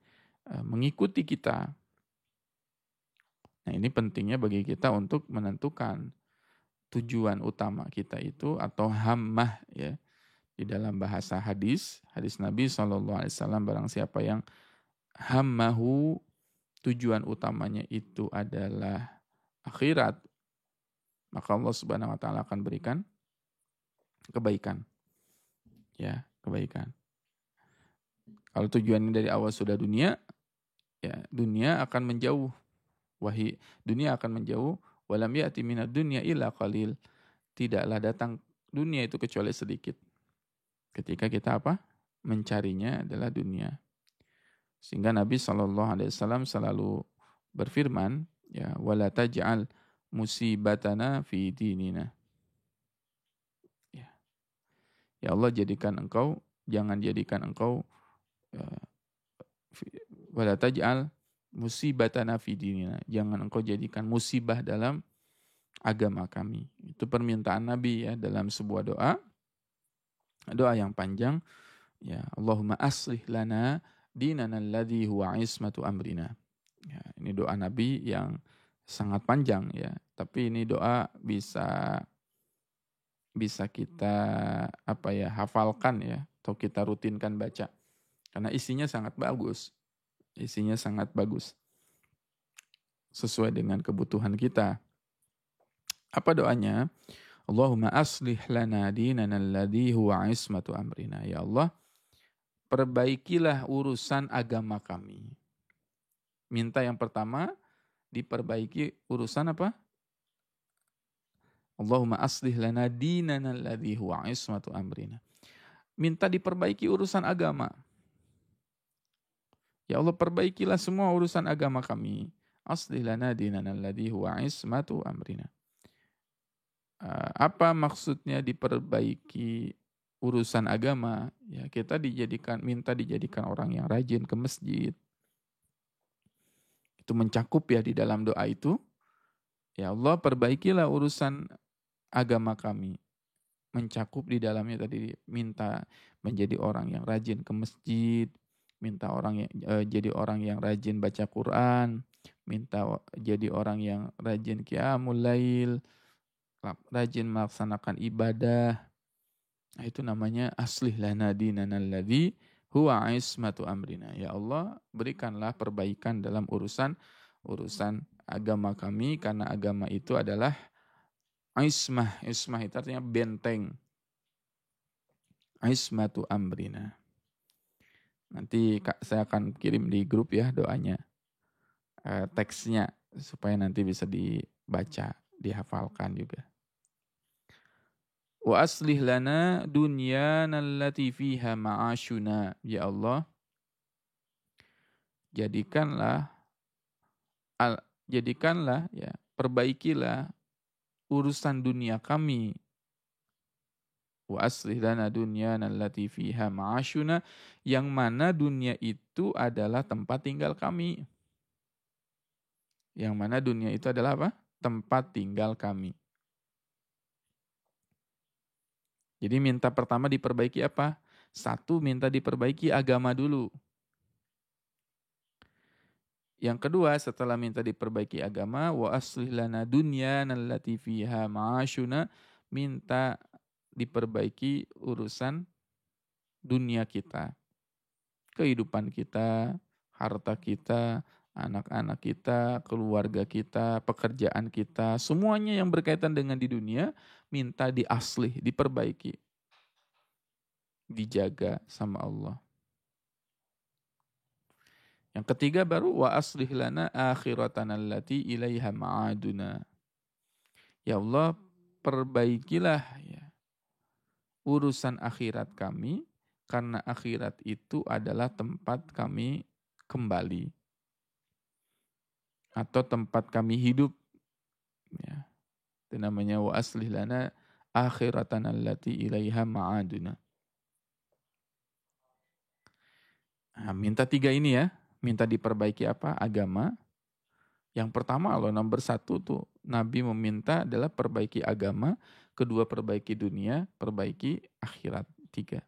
mengikuti kita. Nah ini pentingnya bagi kita untuk menentukan tujuan utama kita itu atau hammah ya. Di dalam bahasa hadis Nabi SAW, barang siapa yang hammahu, tujuan utamanya itu adalah akhirat, maka Allah Subhanahu wa taala akan berikan kebaikan. Ya, kebaikan. Kalau tujuannya dari awal sudah dunia, ya dunia akan menjauh. Dunia akan menjauh, walam ya'ti minad dunya illa qalil. Tidaklah datang dunia itu kecuali sedikit. Ketika kita apa? Mencarinya adalah dunia. Sehingga Nabi SAW selalu berfirman, ya, wala taj'al musibatana fi dinina. Ya Allah jangan jadikan engkau wala taj'al musibatana fi dinina. Jangan engkau jadikan musibah dalam agama kami. Itu permintaan Nabi ya dalam sebuah doa yang panjang. Ya, Allahumma aslih lana dinana alladhi huwa ismatu amrina. Ya, ini doa Nabi yang sangat panjang ya, tapi ini doa bisa kita hafalkan ya, atau kita rutinkan baca. Karena isinya sangat bagus. Isinya sangat bagus. Sesuai dengan kebutuhan kita. Apa doanya? Allahumma aslih lana dinana alladhi huwa ismatu amrina. Ya Allah, perbaikilah urusan agama kami. Minta yang pertama, diperbaiki urusan apa? Allahumma aslih lana dinana alladhi huwa ismatu amrina. Minta diperbaiki urusan agama. Ya Allah, perbaikilah semua urusan agama kami. Aslih lana dinana alladhi huwa ismatu amrina. Apa maksudnya diperbaiki urusan agama, ya kita minta dijadikan orang yang rajin ke masjid. Itu mencakup ya di dalam doa itu, ya Allah perbaikilah urusan agama kami. Mencakup di dalamnya tadi minta menjadi orang yang rajin ke masjid, minta jadi orang yang rajin baca Quran, minta jadi orang yang rajin qiyamul lail, rajin melaksanakan ibadah. Nah, itu namanya aslih lana dinana alladzi huwa ismatu amrina. Ya Allah, berikanlah perbaikan dalam urusan agama kami, karena agama itu adalah ismah. Ismah itu artinya benteng. Ismatu amrina. Nanti saya akan kirim di grup ya doanya. Teksnya supaya nanti bisa dibaca, dihafalkan juga. Wa aslih lana dunyana allati fiha ma'ashuna. Ya Allah, jadikanlah ya, perbaikilah urusan dunia kami. Wa aslih lana dunyana allati fiha ma'ashuna, yang mana dunia itu adalah tempat tinggal kami. Yang mana dunia itu adalah apa? Tempat tinggal kami. Jadi minta pertama diperbaiki apa? Satu, minta diperbaiki agama dulu. Yang kedua, setelah minta diperbaiki agama, wa aslih lana dunyana allati fiha ma'ashuna, minta diperbaiki urusan dunia kita. Kehidupan kita, harta kita, anak-anak kita, keluarga kita, pekerjaan kita, semuanya yang berkaitan dengan di dunia, minta diaslih, diperbaiki, dijaga sama Allah. Yang ketiga baru wa aslih lana akhiratana allati ilaiha ma'aduna. Ya Allah, perbaikilah ya urusan akhirat kami, karena akhirat itu adalah tempat kami kembali atau tempat kami hidup. Ya. Itu namanya wa aslih lana akhiratana allati ilaiha ma'aduna. Nah, minta tiga ini ya. Minta diperbaiki apa? Agama. Yang pertama nomor satu tuh Nabi meminta adalah perbaiki agama. Kedua perbaiki dunia. Perbaiki akhirat. Tiga.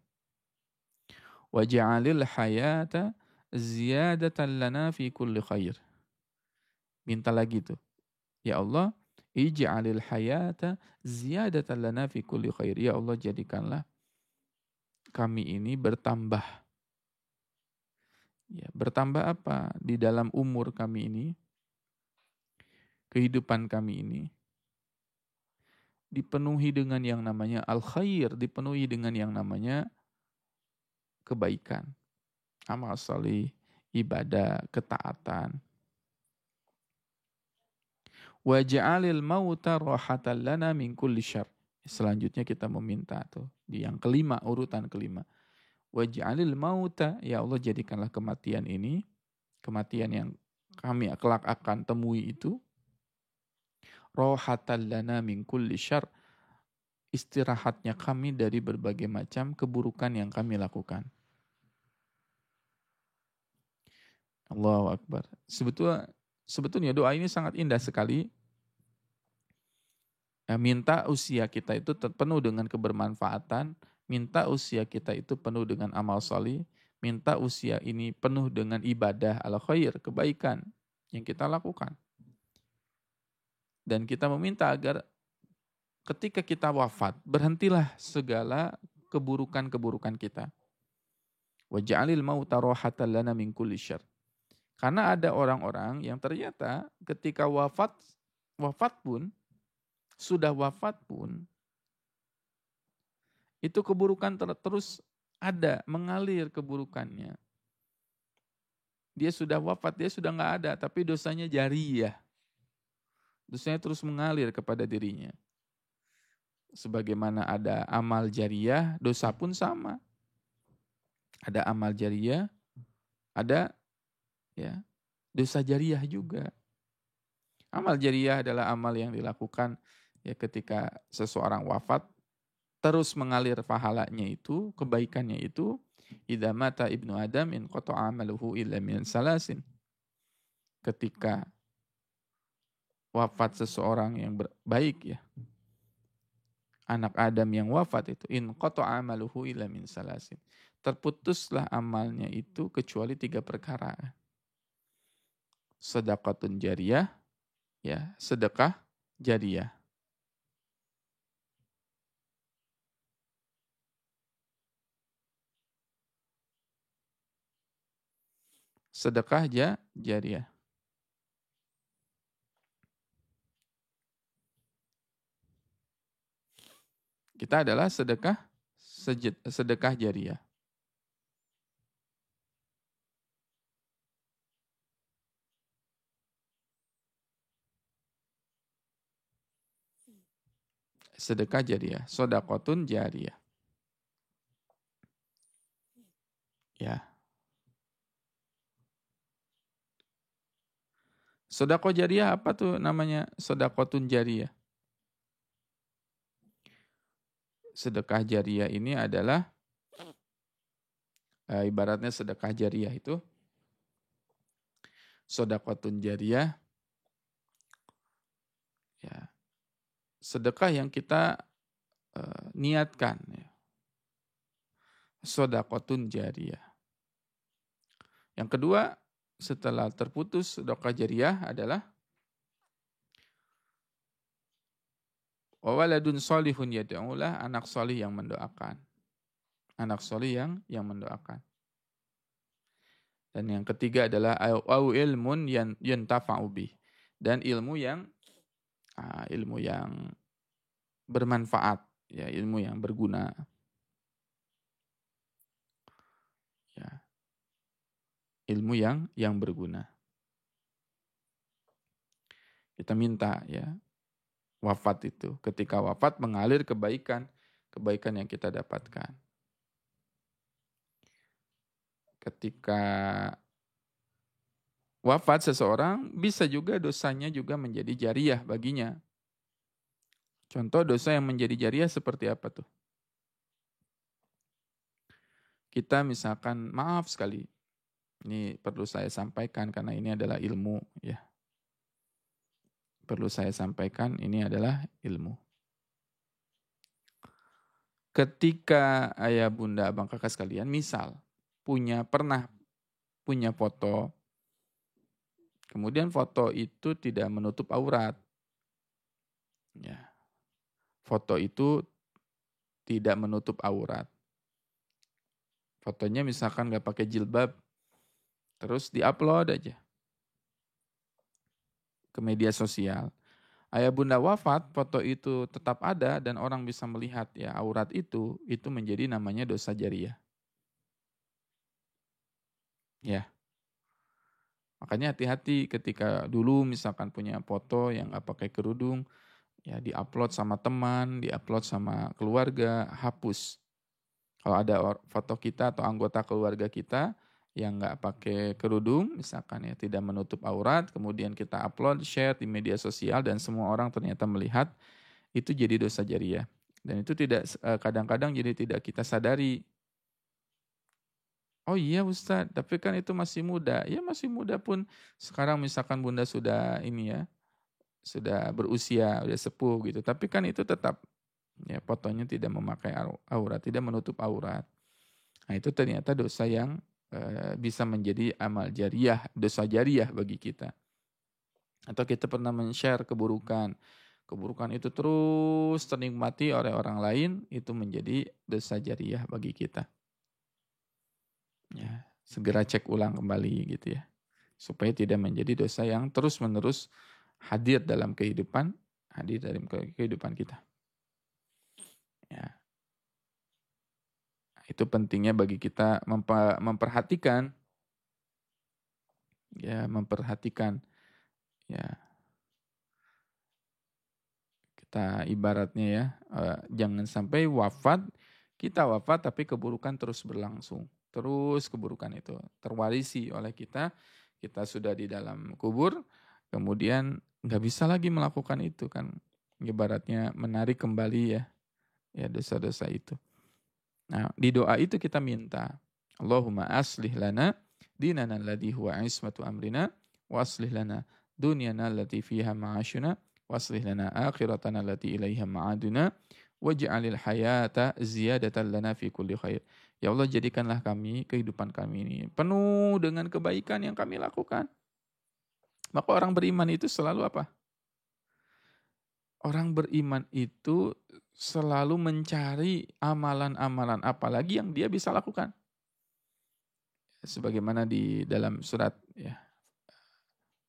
Waja'alil hayata ziyadatan lana fi kulli khair. Minta lagi tuh. Ya Allah, ij'alil hayata ziyadatan lana fi kulli khair. Ya Allah, jadikanlah kami ini bertambah. Ya, bertambah apa? Di dalam umur kami ini, kehidupan kami ini, dipenuhi dengan yang namanya al-khair, dipenuhi dengan yang namanya kebaikan. Amal salih, ibadah, ketaatan. Waj'alil mauta rahatan lana min kulli syarr. Selanjutnya kita meminta tuh di yang kelima, urutan kelima. Waj'alil mauta, ya Allah jadikanlah kematian ini, kematian yang kami kelak akan temui itu, rahatan lana min kulli syarr, istirahatnya kami dari berbagai macam keburukan yang kami lakukan. Allahu Akbar. Sebetulnya doa ini sangat indah sekali. Ya, minta usia kita itu penuh dengan kebermanfaatan, minta usia kita itu penuh dengan amal solih, minta usia ini penuh dengan ibadah al-khair, kebaikan yang kita lakukan. Dan kita meminta agar ketika kita wafat, berhentilah segala keburukan-keburukan kita. Waj'alil mauta rahatan lana min kulli syarr. Karena ada orang-orang yang ternyata ketika sudah wafat pun, itu keburukan terus ada, mengalir keburukannya. Dia sudah wafat, dia sudah nggak ada, tapi dosanya jariyah. Dosanya terus mengalir kepada dirinya. Sebagaimana ada amal jariyah, dosa pun sama. Ada amal jariyah, ada ya dosa jariyah juga. Amal jariyah adalah amal yang dilakukan ya ketika seseorang wafat, terus mengalir pahalanya itu, kebaikannya itu, idza mata ibnu Adam in qata'a amaluhu illa min salasin. Ketika wafat seseorang yang baik ya, anak Adam yang wafat itu, in qata'a amaluhu illa min salasin. Terputuslah amalnya itu kecuali 3 perkara. Sedekatun jariyah, ya, sedekah jariyah. Sedekah jariyah. Kita adalah sedekah jariyah. Sedekah jariyah, sedekatun jariyah. Ya. Sedekah jariyah apa tuh namanya? Sedekatun jariyah. Sedekah jariyah ini adalah ibaratnya sedekah jariyah itu sedekatun jariyah, ya, sedekah yang kita niatkan, ya. Sedekatun jariyah. Yang kedua, setelah terputus sedekah jariyah adalah wa waladun sholihun yad'ulah, anak solih yang mendoakan. Anak solih yang mendoakan. Dan yang ketiga adalah au ilmun yantafa'u bih, dan ilmu yang bermanfaat, ya, ilmu yang berguna. Ya, ilmu yang berguna. Kita minta, ya, wafat itu, ketika wafat mengalir kebaikan yang kita dapatkan. Ketika wafat seseorang, bisa juga dosanya juga menjadi jariyah baginya. Contoh dosa yang menjadi jariyah seperti apa tuh? Kita misalkan, maaf sekali, ini perlu saya sampaikan karena ini adalah ilmu, ya. Perlu saya sampaikan, ini adalah ilmu. Ketika ayah, bunda, abang, kakak sekalian, misal pernah punya foto, kemudian foto itu tidak menutup aurat, ya. Foto itu tidak menutup aurat. Fotonya misalkan nggak pakai jilbab, terus diupload aja ke media sosial. Ayah bunda wafat, foto itu tetap ada dan orang bisa melihat, ya, aurat itu menjadi namanya dosa jariyah. Ya. Makanya hati-hati ketika dulu misalkan punya foto yang nggak pakai kerudung, ya, diupload sama teman, diupload sama keluarga, hapus. Kalau ada foto kita atau anggota keluarga kita yang nggak pakai kerudung, misalkan, ya, tidak menutup aurat, kemudian kita upload, share di media sosial dan semua orang ternyata melihat, itu jadi dosa jariyah. Dan itu kadang-kadang jadi tidak kita sadari. Oh iya Ustadz, tapi kan itu masih muda. Ya masih muda pun sekarang misalkan bunda sudah ini, ya, sudah berusia, sudah sepuh gitu. Tapi kan itu tetap, ya, fotonya tidak memakai aurat, tidak menutup aurat. Nah itu ternyata dosa yang bisa menjadi amal jariyah, dosa jariyah bagi kita. Atau kita pernah men-share keburukan. Keburukan itu terus ternikmati oleh orang lain, itu menjadi dosa jariyah bagi kita. Ya, segera cek ulang kembali gitu, ya. Supaya tidak menjadi dosa yang terus-menerus hadir dalam kehidupan kita. Ya. Itu pentingnya bagi kita memperhatikan, ya, ya, kita ibaratnya, ya, jangan sampai kita wafat tapi keburukan terus berlangsung. Terus keburukan itu terwarisi oleh kita sudah di dalam kubur, kemudian nggak bisa lagi melakukan itu kan, ibaratnya menarik kembali, ya, ya dosa-dosa itu. Nah, di doa itu kita minta, Allahumma aslih lana dinana alladhi huwa ismatu amrina wa aslih lana dunyana allati fiha ma'ashuna wa aslih lana akhiratana allati ilaiha ma'aduna waj'alil hayata ziyadatan lana fi kulli khair. Ya Allah, jadikanlah kami, kehidupan kami ini penuh dengan kebaikan yang kami lakukan. Maka orang beriman itu selalu apa? Orang beriman itu selalu mencari amalan-amalan apalagi yang dia bisa lakukan. Sebagaimana di dalam surat ya,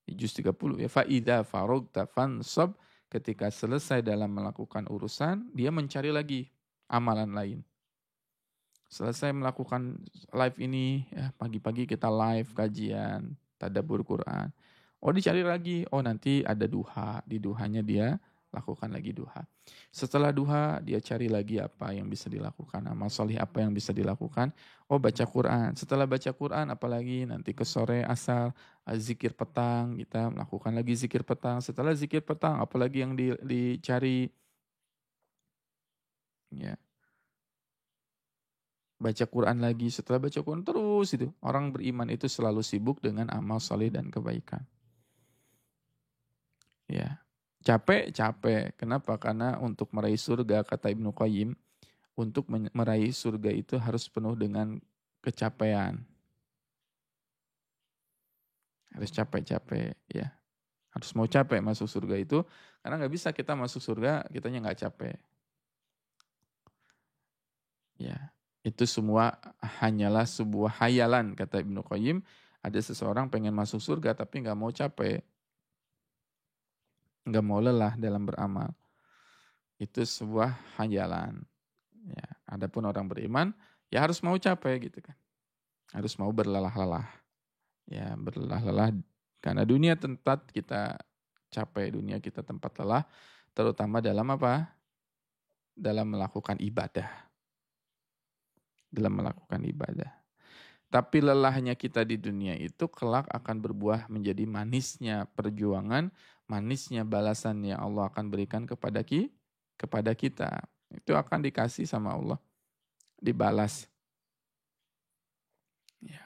di juz 30 ya, fa idza faragta fansab, ketika selesai dalam melakukan urusan, dia mencari lagi amalan lain. Selesai melakukan live ini, ya, pagi-pagi kita live kajian, tadabbur Quran. Oh, dicari lagi, oh nanti ada duha, di duhanya dia lakukan lagi duha. Setelah duha, dia cari lagi apa yang bisa dilakukan, amal solih apa yang bisa dilakukan. Oh, baca Quran. Setelah baca Quran, apalagi nanti ke sore, asar, zikir petang, kita melakukan lagi zikir petang. Setelah zikir petang, apalagi yang dicari, ya, baca Quran lagi. Setelah baca Quran terus itu. Orang beriman itu selalu sibuk dengan amal soleh dan kebaikan. Ya, capek. Kenapa? Karena untuk meraih surga, kata Ibnu Qayyim, untuk meraih surga itu harus penuh dengan kecapean. Harus capek-capek, ya. Harus mau capek masuk surga itu, karena nggak bisa kita masuk surga, kitanya nggak capek. Ya, itu semua hanyalah sebuah hayalan, kata Ibnu Qayyim. Ada seseorang pengen masuk surga tapi nggak mau capek, nggak mau lelah dalam beramal. Itu sebuah hayalan. Ya, adapun orang beriman, ya harus mau capek gitu kan. Harus mau berlelah-lelah. Ya, berlelah-lelah karena dunia tempat kita capek, dunia kita tempat lelah, terutama dalam apa? Dalam melakukan ibadah. Dalam melakukan ibadah. Tapi lelahnya kita di dunia itu kelak akan berbuah menjadi manisnya perjuangan, manisnya balasan yang Allah akan berikan kepada kita. Itu akan dikasih sama Allah, dibalas. Ya.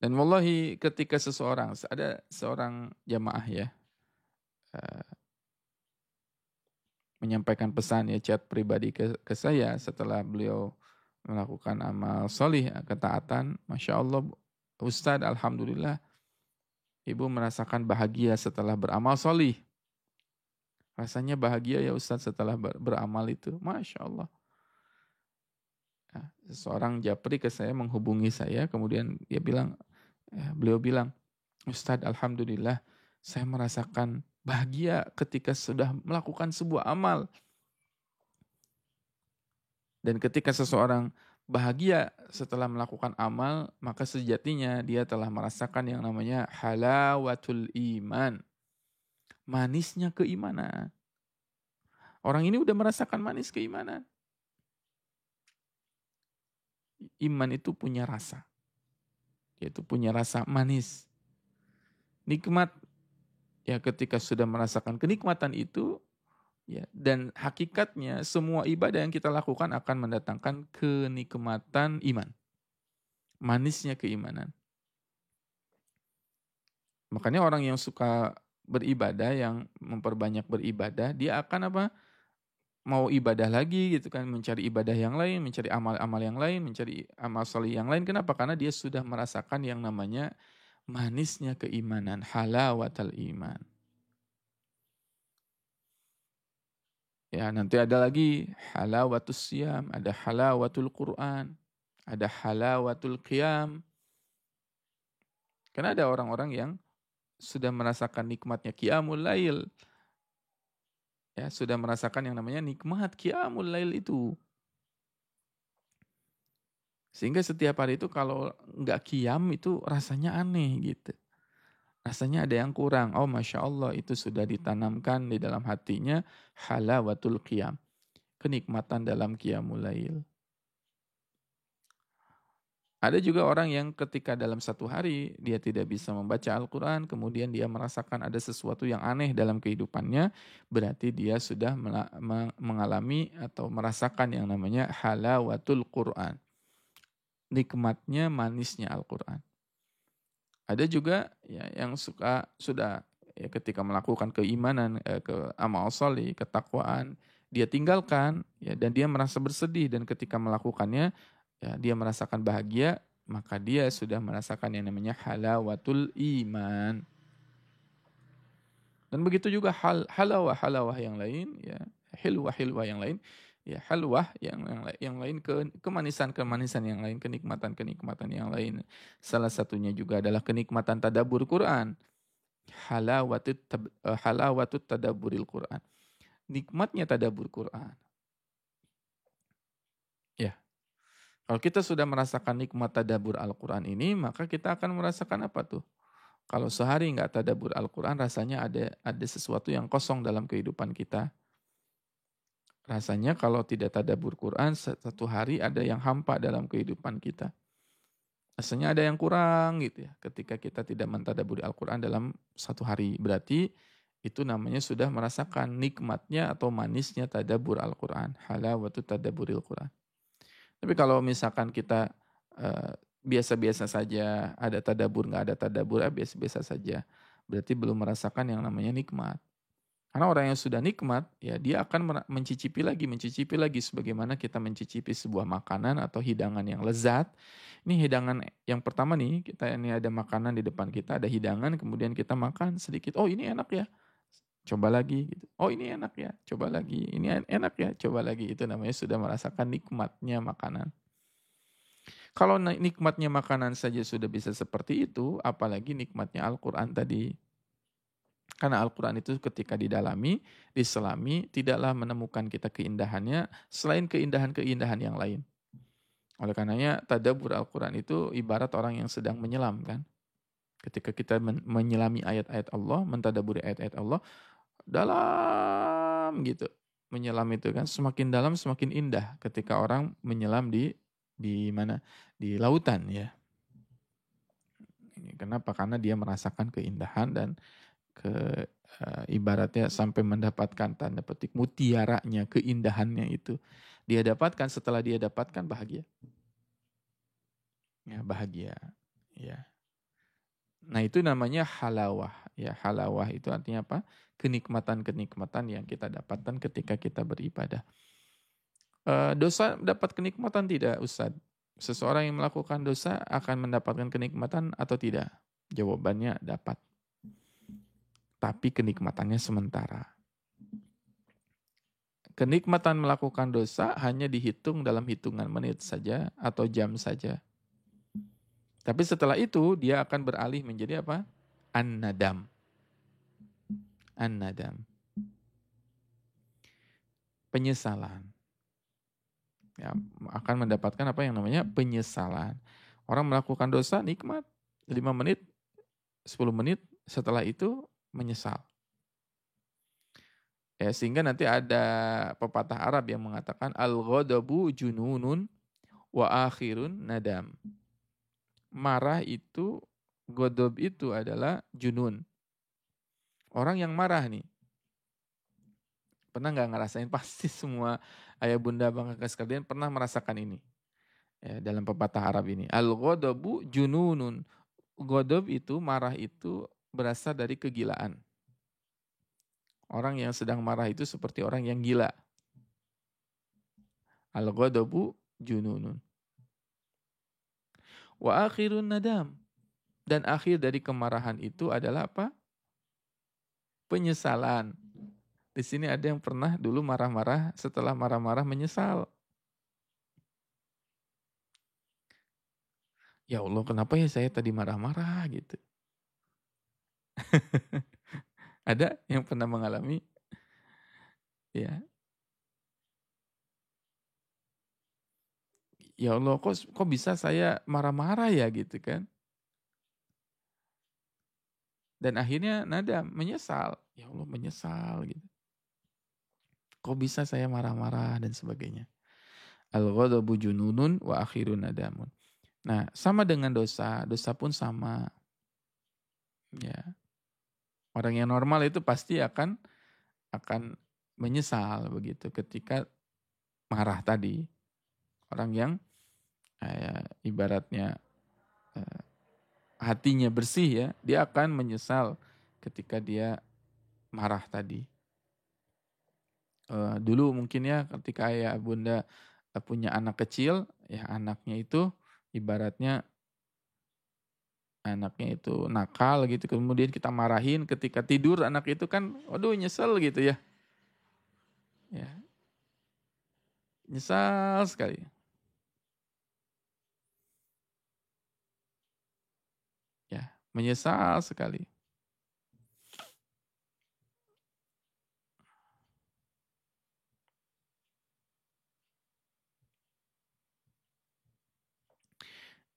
Dan wallahi ketika ada seorang jamaah ya, menyampaikan pesan ya, chat pribadi ke saya setelah beliau melakukan amal solih, ketaatan. Masya Allah, Ustadz, alhamdulillah, ibu merasakan bahagia setelah beramal solih. Rasanya bahagia ya Ustadz setelah beramal itu. Masya Allah. Nah, seorang japri ke saya, menghubungi saya, kemudian beliau bilang, Ustadz, alhamdulillah, saya merasakan bahagia ketika sudah melakukan sebuah amal. Dan ketika seseorang bahagia setelah melakukan amal, maka sejatinya dia telah merasakan yang namanya halawatul iman. Manisnya keimanan. Orang ini udah merasakan manis keimanan. Iman itu punya rasa. Yaitu punya rasa manis. Nikmat. Ya, ketika sudah merasakan kenikmatan itu, ya, dan hakikatnya semua ibadah yang kita lakukan akan mendatangkan kenikmatan iman. Manisnya keimanan. Makanya orang yang suka beribadah, yang memperbanyak beribadah, dia akan apa? Mau ibadah lagi gitu kan, mencari ibadah yang lain, mencari amal-amal yang lain, mencari amal soleh yang lain. Kenapa? Karena dia sudah merasakan yang namanya manisnya keimanan, halawatul iman. Ya, nanti ada lagi halawatus siyam, ada halawatul Quran, ada halawatul qiyam. Karena ada orang-orang yang sudah merasakan nikmatnya qiyamul lail. Ya, sudah merasakan yang namanya nikmat qiyamul lail itu. Sehingga setiap hari itu kalau nggak qiyam itu rasanya aneh gitu. Rasanya ada yang kurang. Oh, Masya Allah, itu sudah ditanamkan di dalam hatinya halawatul qiyam. Kenikmatan dalam qiyamul lail. Ada juga orang yang ketika dalam satu hari dia tidak bisa membaca Al-Quran, kemudian dia merasakan ada sesuatu yang aneh dalam kehidupannya, berarti dia sudah mengalami atau merasakan yang namanya halawatul Quran, nikmatnya manisnya Al-Quran. Ada juga ya yang sudah ya ketika melakukan keimanan, ke amal soleh, ketakwaan, dia tinggalkan ya dan dia merasa bersedih dan ketika melakukannya ya dia merasakan bahagia, maka dia sudah merasakan yang namanya halawatul iman. Dan begitu juga halawah-halawah yang lain ya, hilwah-hilwah yang lain, ya halwah yang lain kemanisan-kemanisan yang lain, kenikmatan-kenikmatan yang lain. Salah satunya juga adalah kenikmatan tadabbur Quran. Halawatut tadabburil Quran. Nikmatnya tadabbur Quran. Ya, kalau kita sudah merasakan nikmat tadabbur Al-Quran ini, maka kita akan merasakan apa tuh? Kalau sehari nggak tadabbur Al-Quran, rasanya ada sesuatu yang kosong dalam kehidupan kita. Rasanya kalau tidak tadabbur Quran, satu hari ada yang hampa dalam kehidupan kita. Rasanya ada yang kurang gitu ya. Ketika kita tidak mentadabburi Al-Quran dalam satu hari. Berarti itu namanya sudah merasakan nikmatnya atau manisnya tadabbur Al-Quran. Halawatu tadabburil Quran. Tapi kalau misalkan kita biasa-biasa saja, ada tadabbur, nggak ada tadabbur, biasa-biasa saja. Berarti belum merasakan yang namanya nikmat. Karena orang yang sudah nikmat, ya dia akan mencicipi lagi sebagaimana kita mencicipi sebuah makanan atau hidangan yang lezat. Ini hidangan yang pertama nih, kita ini ada makanan di depan kita, ada hidangan, kemudian kita makan sedikit. Oh ini enak ya, coba lagi gitu. Oh ini enak ya, coba lagi. Ini enak ya, coba lagi. Itu namanya sudah merasakan nikmatnya makanan. Kalau nikmatnya makanan saja sudah bisa seperti itu, apalagi nikmatnya Al-Quran tadi. Karena Al-Quran itu ketika didalami, diselami, tidaklah menemukan kita keindahannya selain keindahan-keindahan yang lain. Oleh karenanya tadabbur Al-Quran itu ibarat orang yang sedang menyelam kan. Ketika kita menyelami ayat-ayat Allah, mentadabburi ayat-ayat Allah, dalam gitu. Menyelam itu kan semakin dalam semakin indah ketika orang menyelam di mana? Di lautan ya. Kenapa? Karena dia merasakan keindahan dan ibaratnya sampai mendapatkan tanda petik mutiaranya, keindahannya itu. Dia dapatkan, setelah dia dapatkan bahagia. Ya, bahagia. Ya. Nah, itu namanya halawah. Ya, halawah itu artinya apa? Kenikmatan-kenikmatan yang kita dapatkan ketika kita beribadah. Dosa dapat kenikmatan tidak, Ustaz? Seseorang yang melakukan dosa akan mendapatkan kenikmatan atau tidak? Jawabannya dapat. Tapi kenikmatannya sementara. Kenikmatan melakukan dosa hanya dihitung dalam hitungan menit saja atau jam saja. Tapi setelah itu dia akan beralih menjadi apa? An-nadam. An-nadam. Penyesalan. Ya, akan mendapatkan apa yang namanya penyesalan. Orang melakukan dosa nikmat 5 menit, 10 menit, setelah itu menyesal. Ya, sehingga nanti ada pepatah Arab yang mengatakan al-ghadabu jununun wa akhirun nadam. Marah itu, godob itu adalah junun. Orang yang marah nih, pernah nggak ngerasain? Pasti semua ayah bunda bang kakak sekalian pernah merasakan ini. Ya, dalam pepatah Arab ini. Al-ghodobu jununun. Godob itu, marah itu berasal dari kegilaan. Orang yang sedang marah itu seperti orang yang gila. Al-ghodobu jununun. Wa akhirun nadam. Dan akhir dari kemarahan itu adalah apa? Penyesalan. Di sini ada yang pernah dulu marah-marah, setelah marah-marah menyesal. Ya Allah, kenapa ya saya tadi marah-marah gitu. Ada yang pernah mengalami? Ya. Ya Allah, kok bisa saya marah-marah ya gitu kan. Dan akhirnya nada menyesal. Ya Allah, menyesal gitu. Kok bisa saya marah-marah dan sebagainya. Al-ghadabu jununun wa akhirun nadamun. Nah, sama dengan dosa, dosa pun sama. Ya, orang yang normal itu pasti akan menyesal begitu ketika marah tadi. Orang yang ibaratnya eh, hatinya bersih ya, dia akan menyesal ketika dia marah tadi. Dulu mungkin ya ketika ayah bunda punya anak kecil, ya anaknya itu nakal gitu, kemudian kita marahin ketika tidur anak itu kan, waduh nyesel gitu ya, ya nyesal sekali, ya menyesal sekali,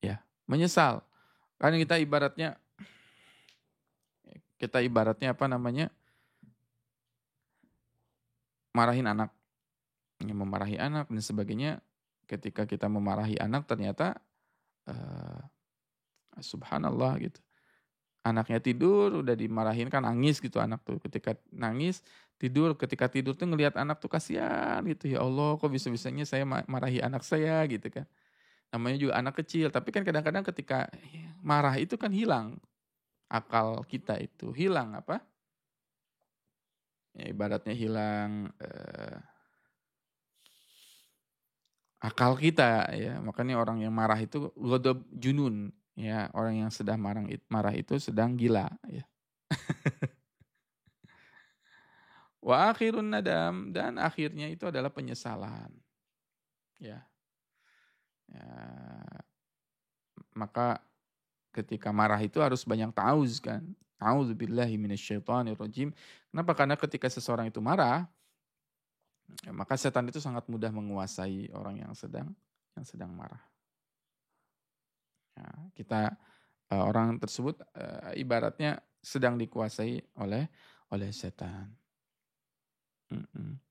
ya menyesal. Kan kita ibaratnya apa namanya, marahin anak, memarahi anak dan sebagainya. Ketika kita memarahi anak ternyata eh, subhanallah gitu. Anaknya tidur udah dimarahin kan nangis gitu anak tuh. Ketika nangis tidur, ketika tidur tuh ngelihat anak tuh kasihan gitu. Ya Allah, kok bisa-bisanya saya marahi anak saya gitu kan. Namanya juga anak kecil, tapi kan kadang-kadang ketika marah itu kan hilang akal kita itu. Hilang apa? Ya, ibaratnya hilang akal kita ya. Makanya orang yang marah itu ghadab junun ya, orang yang sedang marah itu sedang gila ya. Wa akhirun nadam, dan akhirnya itu adalah penyesalan. Ya. Ya, maka ketika marah itu harus banyak ta'awuz kan. A'udzubillahi minasyaitonirrajim. Kenapa? Karena ketika seseorang itu marah, ya, maka setan itu sangat mudah menguasai orang yang sedang marah. Ya, orang tersebut ibaratnya sedang dikuasai oleh setan. Mm-mm.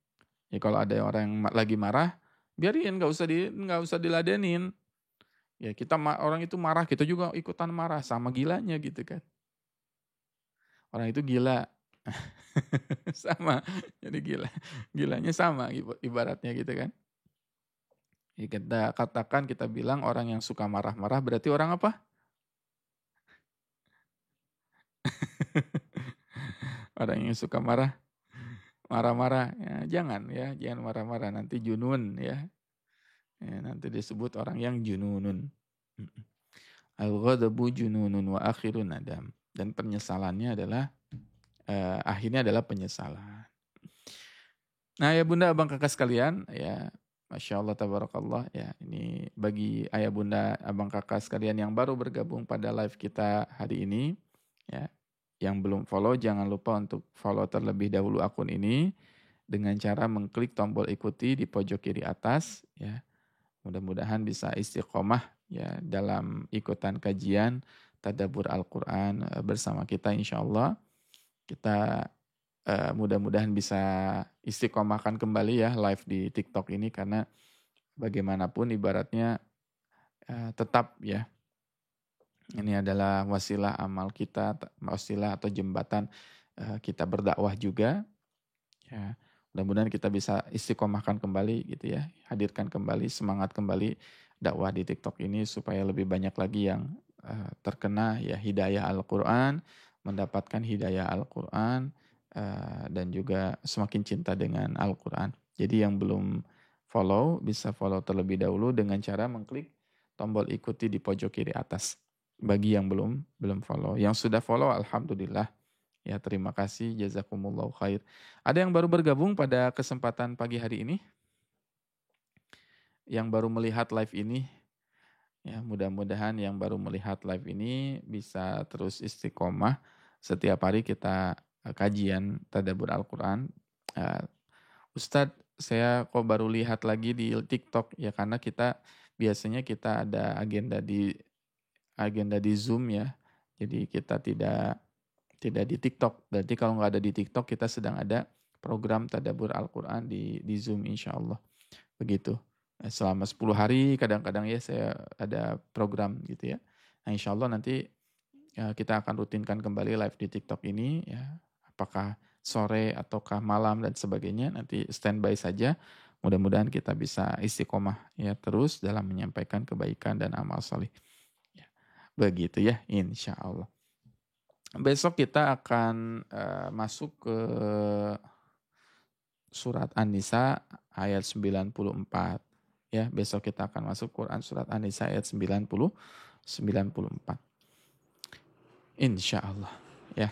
Ya kalau ada orang yang lagi marah, biarin, nggak usah diladenin. Ya orang itu marah, kita juga ikutan marah, sama gilanya gitu kan. Orang itu gila, sama, jadi gilanya sama ibaratnya gitu kan. Ya, kita katakan, kita bilang orang yang suka marah-marah berarti orang apa? Orang yang suka marah-marah, ya, jangan marah-marah, nanti junun ya. Ya, nanti disebut orang yang jununun. Al-ghadabu jununun wa akhirun nadam. Dan penyesalannya adalah akhirnya adalah penyesalan. Nah ya bunda abang kakak sekalian ya, Masya Allah tabarakallah ya, ini bagi ayah bunda abang kakak sekalian yang baru bergabung pada live kita hari ini ya, yang belum follow jangan lupa untuk follow terlebih dahulu akun ini dengan cara mengklik tombol ikuti di pojok kiri atas ya. Mudah-mudahan bisa istiqomah ya dalam ikutan kajian tadabbur Al-Quran bersama kita, insya Allah. Kita mudah-mudahan bisa istiqomahkan kembali ya live di TikTok ini, karena bagaimanapun ibaratnya tetap ya, ini adalah wasilah amal kita, wasilah atau jembatan kita berdakwah juga ya. Mudah-mudahan kita bisa istiqomahkan kembali gitu ya, hadirkan kembali, semangat kembali dakwah di TikTok ini supaya lebih banyak lagi yang terkena ya hidayah Al-Quran, mendapatkan hidayah Al-Quran, dan juga semakin cinta dengan Al-Quran. Jadi yang belum follow bisa follow terlebih dahulu dengan cara mengklik tombol ikuti di pojok kiri atas. Bagi yang belum follow, yang sudah follow alhamdulillah. Ya, terima kasih, jazakumullah khair. Ada yang baru bergabung pada kesempatan pagi hari ini? Yang baru melihat live ini? Ya, mudah-mudahan yang baru melihat live ini bisa terus istiqomah. Setiap hari kita kajian tadabbur Al-Quran. Ustadz, saya kok baru lihat lagi di TikTok ya, karena biasanya kita ada agenda di Zoom ya. Jadi kita tidak di TikTok. Berarti kalau nggak ada di TikTok, kita sedang ada program tadabbur Al-Quran di Zoom insya Allah. Begitu. selama 10 hari kadang-kadang ya saya ada program gitu ya. Nah, insya Allah nanti kita akan rutinkan kembali live di TikTok ini ya. Apakah sore ataukah malam dan sebagainya, nanti standby saja. Mudah-mudahan kita bisa istiqomah ya terus dalam menyampaikan kebaikan dan amal soleh. Ya, begitu ya, insya Allah. Besok kita akan masuk ke surat An-Nisa ayat 94. Ya, besok kita akan masuk Quran surat An-Nisa ayat 94. Insya Allah. Ya.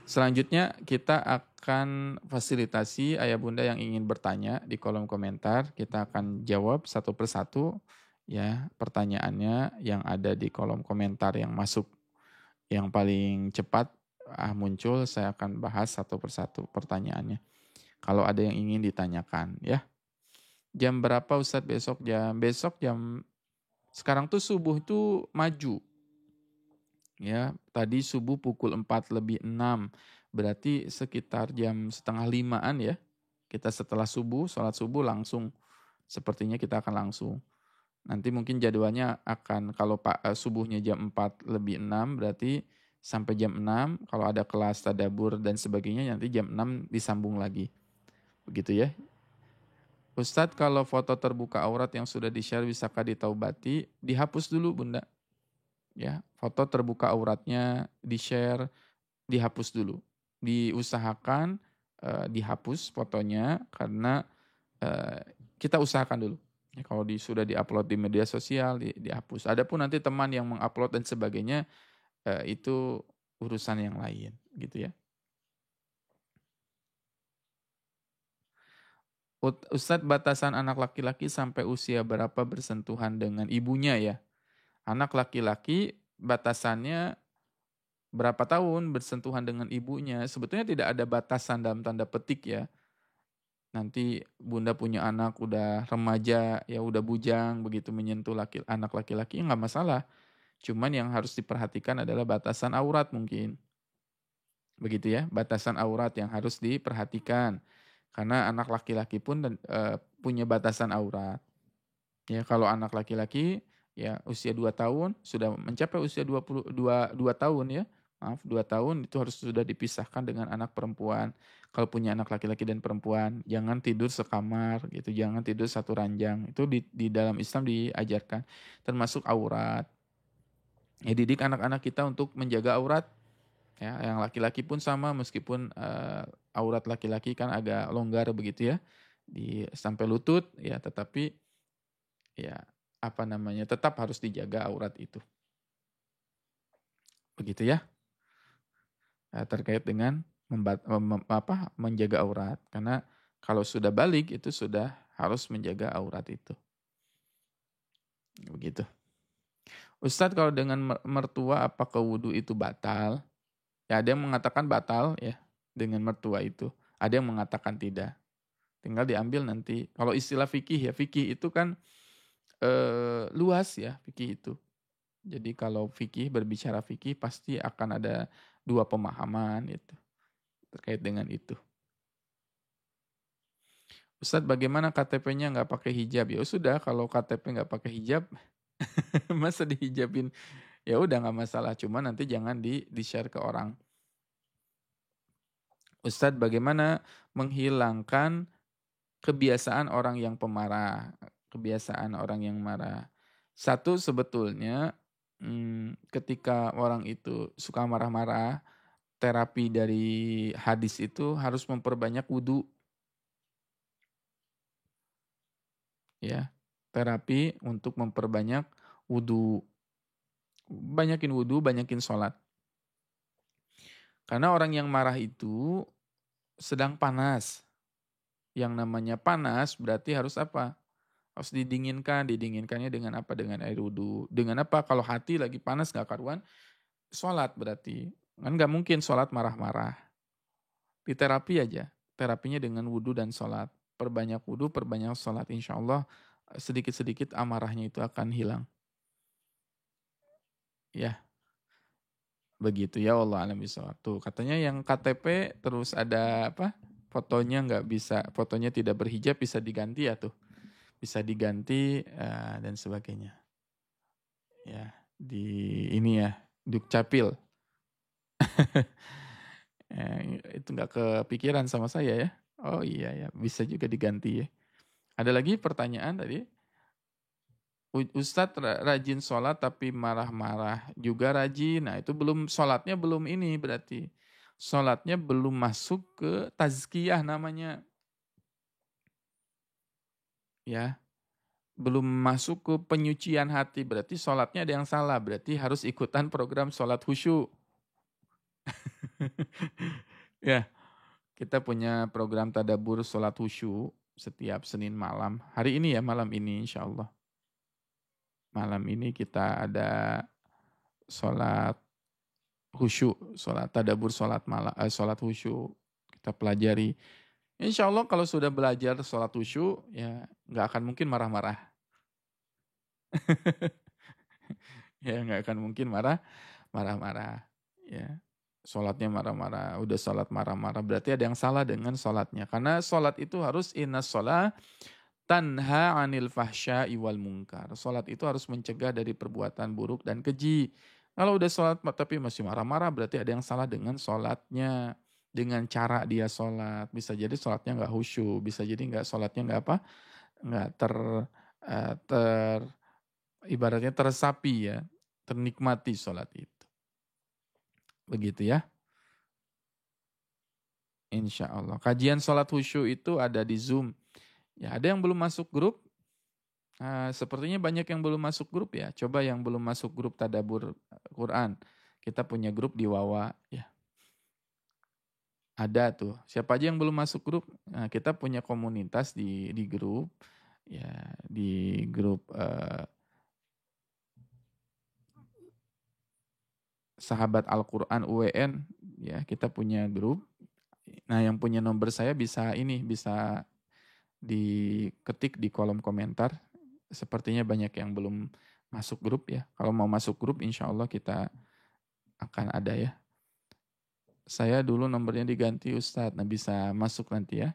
Selanjutnya kita akan fasilitasi ayah bunda yang ingin bertanya di kolom komentar. Kita akan jawab satu persatu ya pertanyaannya yang ada di kolom komentar yang masuk. Yang paling cepat muncul, saya akan bahas satu persatu pertanyaannya. Kalau ada yang ingin ditanyakan ya. Jam berapa Ustadz besok? Besok jam sekarang tuh subuh itu maju. Ya, tadi subuh pukul 4:06. Berarti sekitar jam setengah 5-an ya. Kita setelah subuh, sholat subuh langsung. Sepertinya kita akan langsung. Nanti mungkin jadwalnya akan, kalau subuhnya jam 4:06, berarti sampai jam 6. Kalau ada kelas tadabur dan sebagainya, nanti jam 6 disambung lagi. Begitu ya. Ustadz, kalau foto terbuka aurat yang sudah di-share bisakah ditaubati? Dihapus dulu Bunda. Ya, foto terbuka auratnya di-share, dihapus dulu. Diusahakan dihapus fotonya karena kita usahakan dulu. Ya, kalau sudah diupload di media sosial dihapus. Adapun nanti teman yang mengupload dan sebagainya itu urusan yang lain, gitu ya. Ustadz, batasan anak laki-laki sampai usia berapa bersentuhan dengan ibunya ya? Anak laki-laki batasannya berapa tahun bersentuhan dengan ibunya? Sebetulnya tidak ada batasan dalam tanda petik ya. Nanti bunda punya anak udah remaja, ya udah bujang, begitu menyentuh anak laki-laki nggak masalah. Cuman yang harus diperhatikan adalah batasan aurat mungkin. Begitu ya, batasan aurat yang harus diperhatikan. Karena anak laki-laki pun punya batasan aurat. Ya, kalau anak laki-laki ya usia 2 tahun sudah mencapai usia 2 tahun ya. Maaf, 2 tahun itu harus sudah dipisahkan dengan anak perempuan. Kalau punya anak laki-laki dan perempuan, jangan tidur sekamar gitu, jangan tidur satu ranjang. Itu di dalam Islam diajarkan, termasuk aurat. Ya, didik anak-anak kita untuk menjaga aurat. Ya, yang laki-laki pun sama, meskipun aurat laki-laki kan agak longgar begitu ya, sampai lutut ya, tetapi ya tetap harus dijaga aurat itu. Begitu ya. Terkait dengan menjaga aurat, karena kalau sudah balik itu sudah harus menjaga aurat itu. Begitu. Ustadz, kalau dengan mertua apakah wudhu itu batal? Ya, ada yang mengatakan batal ya dengan mertua itu. Ada yang mengatakan tidak. Tinggal diambil nanti. Kalau istilah fikih ya, fikih itu kan luas ya, fikih itu. Jadi kalau fikih, berbicara fikih pasti akan ada dua pemahaman itu terkait dengan itu. Ustadz, bagaimana KTP-nya nggak pakai hijab? Ya sudah, kalau KTP nggak pakai hijab, masa dihijabin? Ya udah nggak masalah. Cuma nanti jangan di-share ke orang. Ustadz, bagaimana menghilangkan kebiasaan orang yang pemarah? Kebiasaan orang yang marah. Satu, sebetulnya ketika orang itu suka marah-marah, terapi dari hadis itu harus memperbanyak wudhu. Ya, terapi untuk memperbanyak wudhu. Banyakin wudhu, banyakin sholat. Karena orang yang marah itu sedang panas. Yang namanya panas berarti harus apa? Harus didinginkan. Didinginkannya dengan apa? Dengan air wudhu. Dengan apa? Kalau hati lagi panas gak karuan, sholat berarti. Kan gak mungkin sholat marah-marah. Di terapi aja. Terapinya dengan wudhu dan sholat. Perbanyak wudhu, perbanyak sholat. Insya Allah sedikit-sedikit amarahnya itu akan hilang. Ya, begitu ya, Allah alam bisawab. Tuh katanya yang KTP terus ada apa? Fotonya nggak bisa, fotonya tidak berhijab bisa diganti ya tuh. bisa diganti dan sebagainya. Ya, di ini ya, Dukcapil. Itu nggak kepikiran sama saya ya. Oh iya ya, bisa juga diganti ya. Ada lagi pertanyaan tadi? Ustadz rajin sholat tapi marah-marah juga rajin. Nah itu belum, sholatnya belum ini berarti. Sholatnya belum masuk ke tazkiyah namanya. Ya, belum masuk ke penyucian hati. Berarti sholatnya ada yang salah. Berarti harus ikutan program sholat khusyuk. Ya, kita punya program tadabur sholat khusyuk setiap Senin malam. Hari ini ya, malam ini insya Allah. Malam ini kita ada sholat khusyuk, sholat tadabur, sholat khusyuk. Kita pelajari. Insya Allah kalau sudah belajar sholat khusyuk, ya nggak akan mungkin marah-marah. Ya nggak akan mungkin marah-marah. Ya, sholatnya marah-marah. Udah sholat marah-marah, berarti ada yang salah dengan sholatnya. Karena sholat itu harus inna sholat tanha anil fahsya'i wal munkar. Sholat itu harus mencegah dari perbuatan buruk dan keji. Kalau udah sholat tapi masih marah-marah, berarti ada yang salah dengan sholatnya. Dengan cara dia sholat. Bisa jadi sholatnya nggak khusyuk. Bisa jadi nggak sholatnya nggak apa, nggak ter ibaratnya teresapi ya. Ternikmati sholat itu. Begitu ya. Insya Allah. Kajian sholat khusyuk itu ada di Zoom. Ya, ada yang belum masuk grup. Sepertinya banyak yang belum masuk grup ya. Coba yang belum masuk grup Tadabur Quran. Kita punya grup di Wawa ya. Ada tuh. Siapa aja yang belum masuk grup? Nah, kita punya komunitas di grup ya, di grup Sahabat Al-Qur'an UWN ya, kita punya grup. Nah, yang punya nomor saya bisa diketik di kolom komentar. Sepertinya banyak yang belum masuk grup ya. Kalau mau masuk grup insya Allah kita akan ada ya. Saya dulu nomornya diganti Ustadz. Nah bisa masuk nanti ya.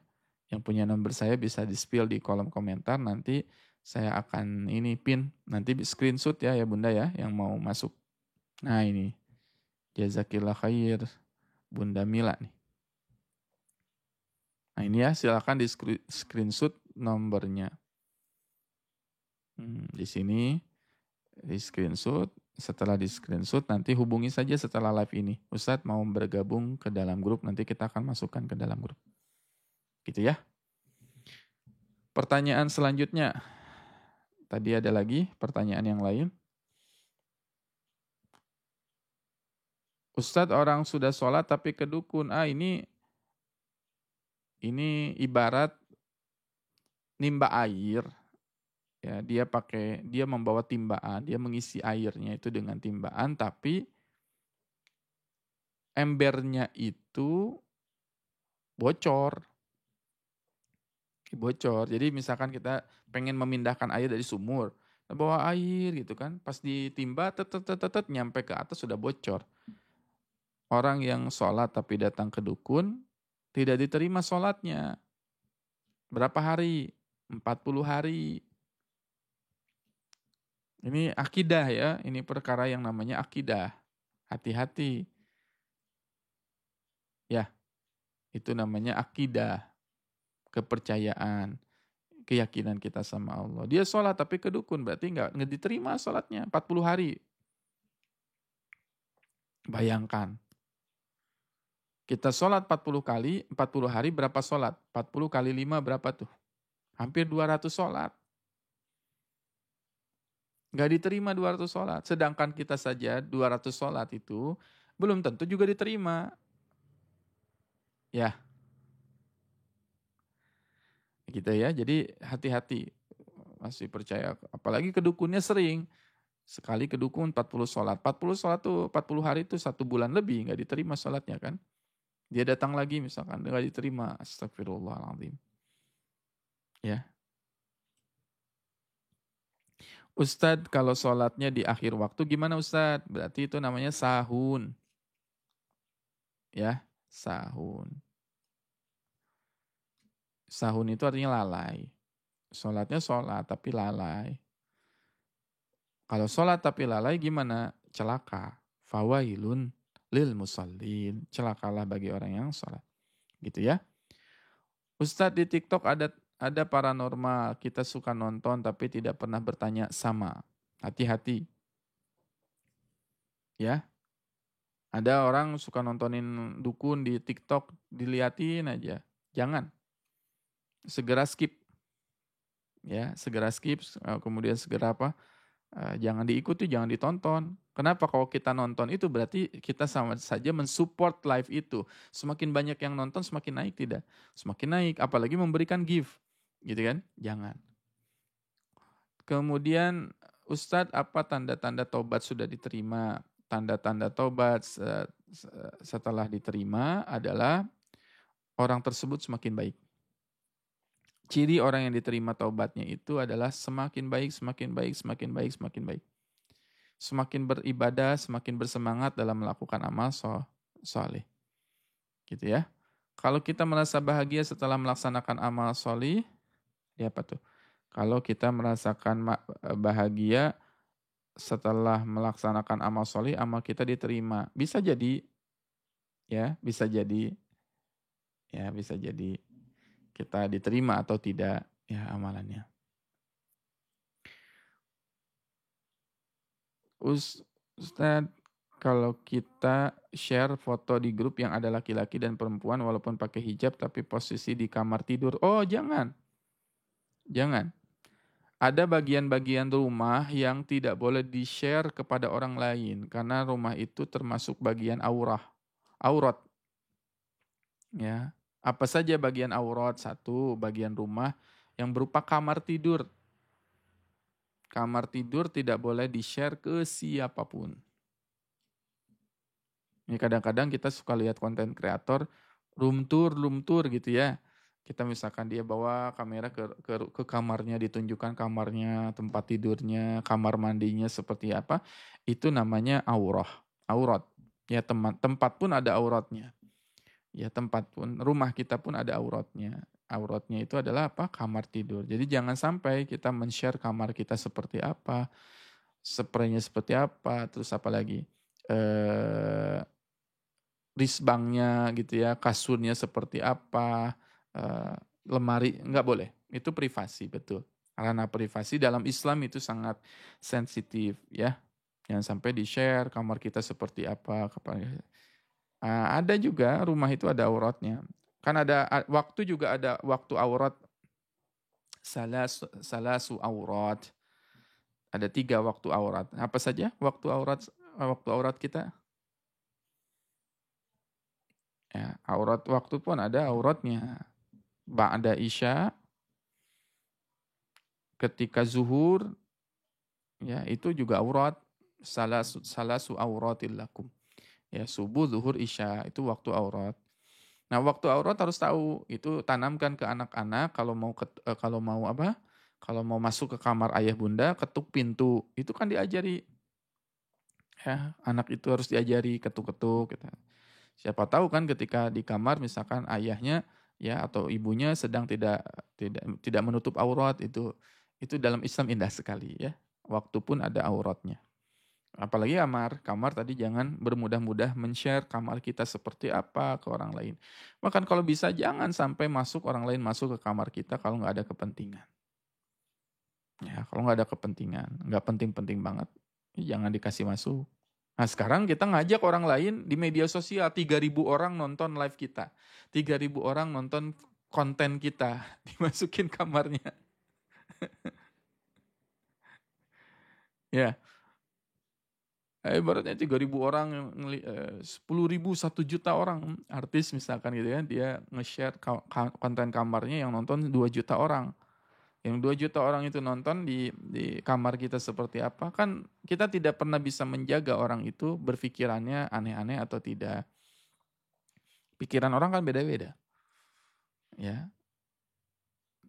Yang punya nomor saya bisa di-spill di kolom komentar. Nanti saya akan ini pin. Nanti screenshot ya Bunda ya yang mau masuk. Nah ini. Jazakillah khair. Bunda Mila nih. Nah ini ya silakan di screenshot nomornya. Di sini di screenshot. Setelah di screenshot nanti hubungi saja setelah live ini. Ustadz mau bergabung ke dalam grup, nanti kita akan masukkan ke dalam grup. Gitu ya. Pertanyaan selanjutnya. Tadi ada lagi pertanyaan yang lain. Ustadz orang sudah sholat tapi ke dukun. Ini ibarat nimba air. Ya, dia membawa timbaan, dia mengisi airnya itu dengan timbaan, tapi embernya itu bocor. Jadi misalkan kita pengen memindahkan air dari sumur, kita bawa air gitu kan, pas ditimba nyampe ke atas sudah bocor. Orang yang sholat tapi datang ke dukun, tidak diterima sholatnya. Berapa hari? 40 hari. Ini akidah ya, ini perkara yang namanya akidah. Hati-hati. Ya, itu namanya akidah. Kepercayaan, keyakinan kita sama Allah. Dia sholat tapi ke dukun, berarti nggak diterima sholatnya 40 hari. Bayangkan. Kita sholat 40 kali, 40 hari berapa sholat? 40 kali 5 berapa tuh? Hampir 200 sholat. Nggak diterima 200 sholat. Sedangkan kita saja 200 sholat itu belum tentu juga diterima. Ya, gitu ya. Jadi hati-hati. Masih percaya. Apalagi kedukunnya sering. Sekali kedukun 40 sholat. 40 sholat tuh 40 hari itu 1 bulan lebih. Nggak diterima sholatnya kan. Dia datang lagi misalkan. Nggak diterima. Astagfirullahaladzim. Ya. Ustadz kalau sholatnya di akhir waktu gimana Ustadz? Berarti itu namanya sahun. Ya, sahun. Sahun itu artinya lalai. Sholatnya sholat tapi lalai. Kalau sholat tapi lalai gimana? Celaka. Fawailun lil musallin. Celakalah bagi orang yang sholat. Gitu ya. Ustadz, di TikTok ada paranormal. Kita suka nonton tapi tidak pernah bertanya sama. Hati-hati. Ya. Ada orang suka nontonin dukun di TikTok, diliatin aja. Jangan. Segera skip. Ya, segera skip, kemudian segera apa? Jangan diikuti, jangan ditonton. Kenapa? Kalau kita nonton itu berarti kita sama saja mensupport live itu. Semakin banyak yang nonton, semakin naik tidak? Semakin naik, apalagi memberikan gift. Gitu kan? Jangan. Kemudian, Ustadz, apa tanda-tanda tobat sudah diterima? Tanda-tanda tobat setelah diterima adalah orang tersebut semakin baik. Ciri orang yang diterima taubatnya itu adalah semakin baik, semakin baik, semakin baik, semakin baik. Semakin beribadah, semakin bersemangat dalam melakukan amal soleh. Gitu ya. Kalau kita merasa bahagia setelah melaksanakan amal soleh, ya apa tuh? Kalau kita merasakan bahagia setelah melaksanakan amal soleh, amal kita diterima. Bisa jadi, ya, bisa jadi kita diterima atau tidak ya amalannya. Ustadz, kalau kita share foto di grup yang ada laki-laki dan perempuan walaupun pakai hijab tapi posisi di kamar tidur. Oh, jangan. Jangan. Ada bagian-bagian rumah yang tidak boleh di-share kepada orang lain karena rumah itu termasuk bagian aurat. Ya. Apa saja bagian aurat? Satu, bagian rumah yang berupa kamar tidur. Kamar tidur tidak boleh di-share ke siapapun. Ini kadang-kadang kita suka lihat konten kreator room tour gitu ya. Kita misalkan dia bawa kamera ke kamarnya, ditunjukkan kamarnya, tempat tidurnya, kamar mandinya seperti apa. Itu namanya aurat. Ya tempat pun ada auratnya. Ya tempat pun, rumah kita pun ada auratnya. Auratnya itu adalah apa? Kamar tidur. Jadi jangan sampai kita men-share kamar kita seperti apa, spraynya seperti apa, terus apa lagi? Risbangnya gitu ya, kasurnya seperti apa, lemari, nggak boleh. Itu privasi, betul. Ranah privasi dalam Islam itu sangat sensitif ya. Jangan sampai di-share kamar kita seperti apa. Ada juga rumah itu ada auratnya. Kan ada waktu juga ada waktu aurat. Salasu aurat. Ada 3 waktu aurat. Apa saja waktu aurat kita? Ya, aurat waktu pun ada auratnya. Ba'da isya, ketika zuhur, ya itu juga aurat. Salasu auratil lakum. Ya, subuh, zuhur, isya itu waktu aurat. Nah, waktu aurat harus tahu, itu tanamkan ke anak-anak kalau mau apa? Kalau mau masuk ke kamar ayah bunda, ketuk pintu. Itu kan diajari. Ya, anak itu harus diajari ketuk-ketuk gitu. Siapa tahu kan ketika di kamar misalkan ayahnya ya atau ibunya sedang tidak menutup aurat, itu dalam Islam indah sekali ya. Waktu pun ada auratnya. Apalagi kamar tadi jangan bermudah-mudah men-share kamar kita seperti apa ke orang lain. Bahkan kalau bisa jangan sampai orang lain masuk ke kamar kita kalau nggak ada kepentingan. Ya, kalau nggak ada kepentingan, nggak penting-penting banget, ya jangan dikasih masuk. Nah sekarang kita ngajak orang lain di media sosial, 3.000 orang nonton live kita. 3.000 orang nonton konten kita, dimasukin kamarnya. Ya, ibaratnya 3.000 orang, 10.000, 1 juta orang. Artis misalkan gitu ya, dia nge-share konten kamarnya yang nonton 2 juta orang. Yang 2 juta orang itu nonton di kamar kita seperti apa, kan kita tidak pernah bisa menjaga orang itu berpikirannya aneh-aneh atau tidak. Pikiran orang kan beda-beda. Ya.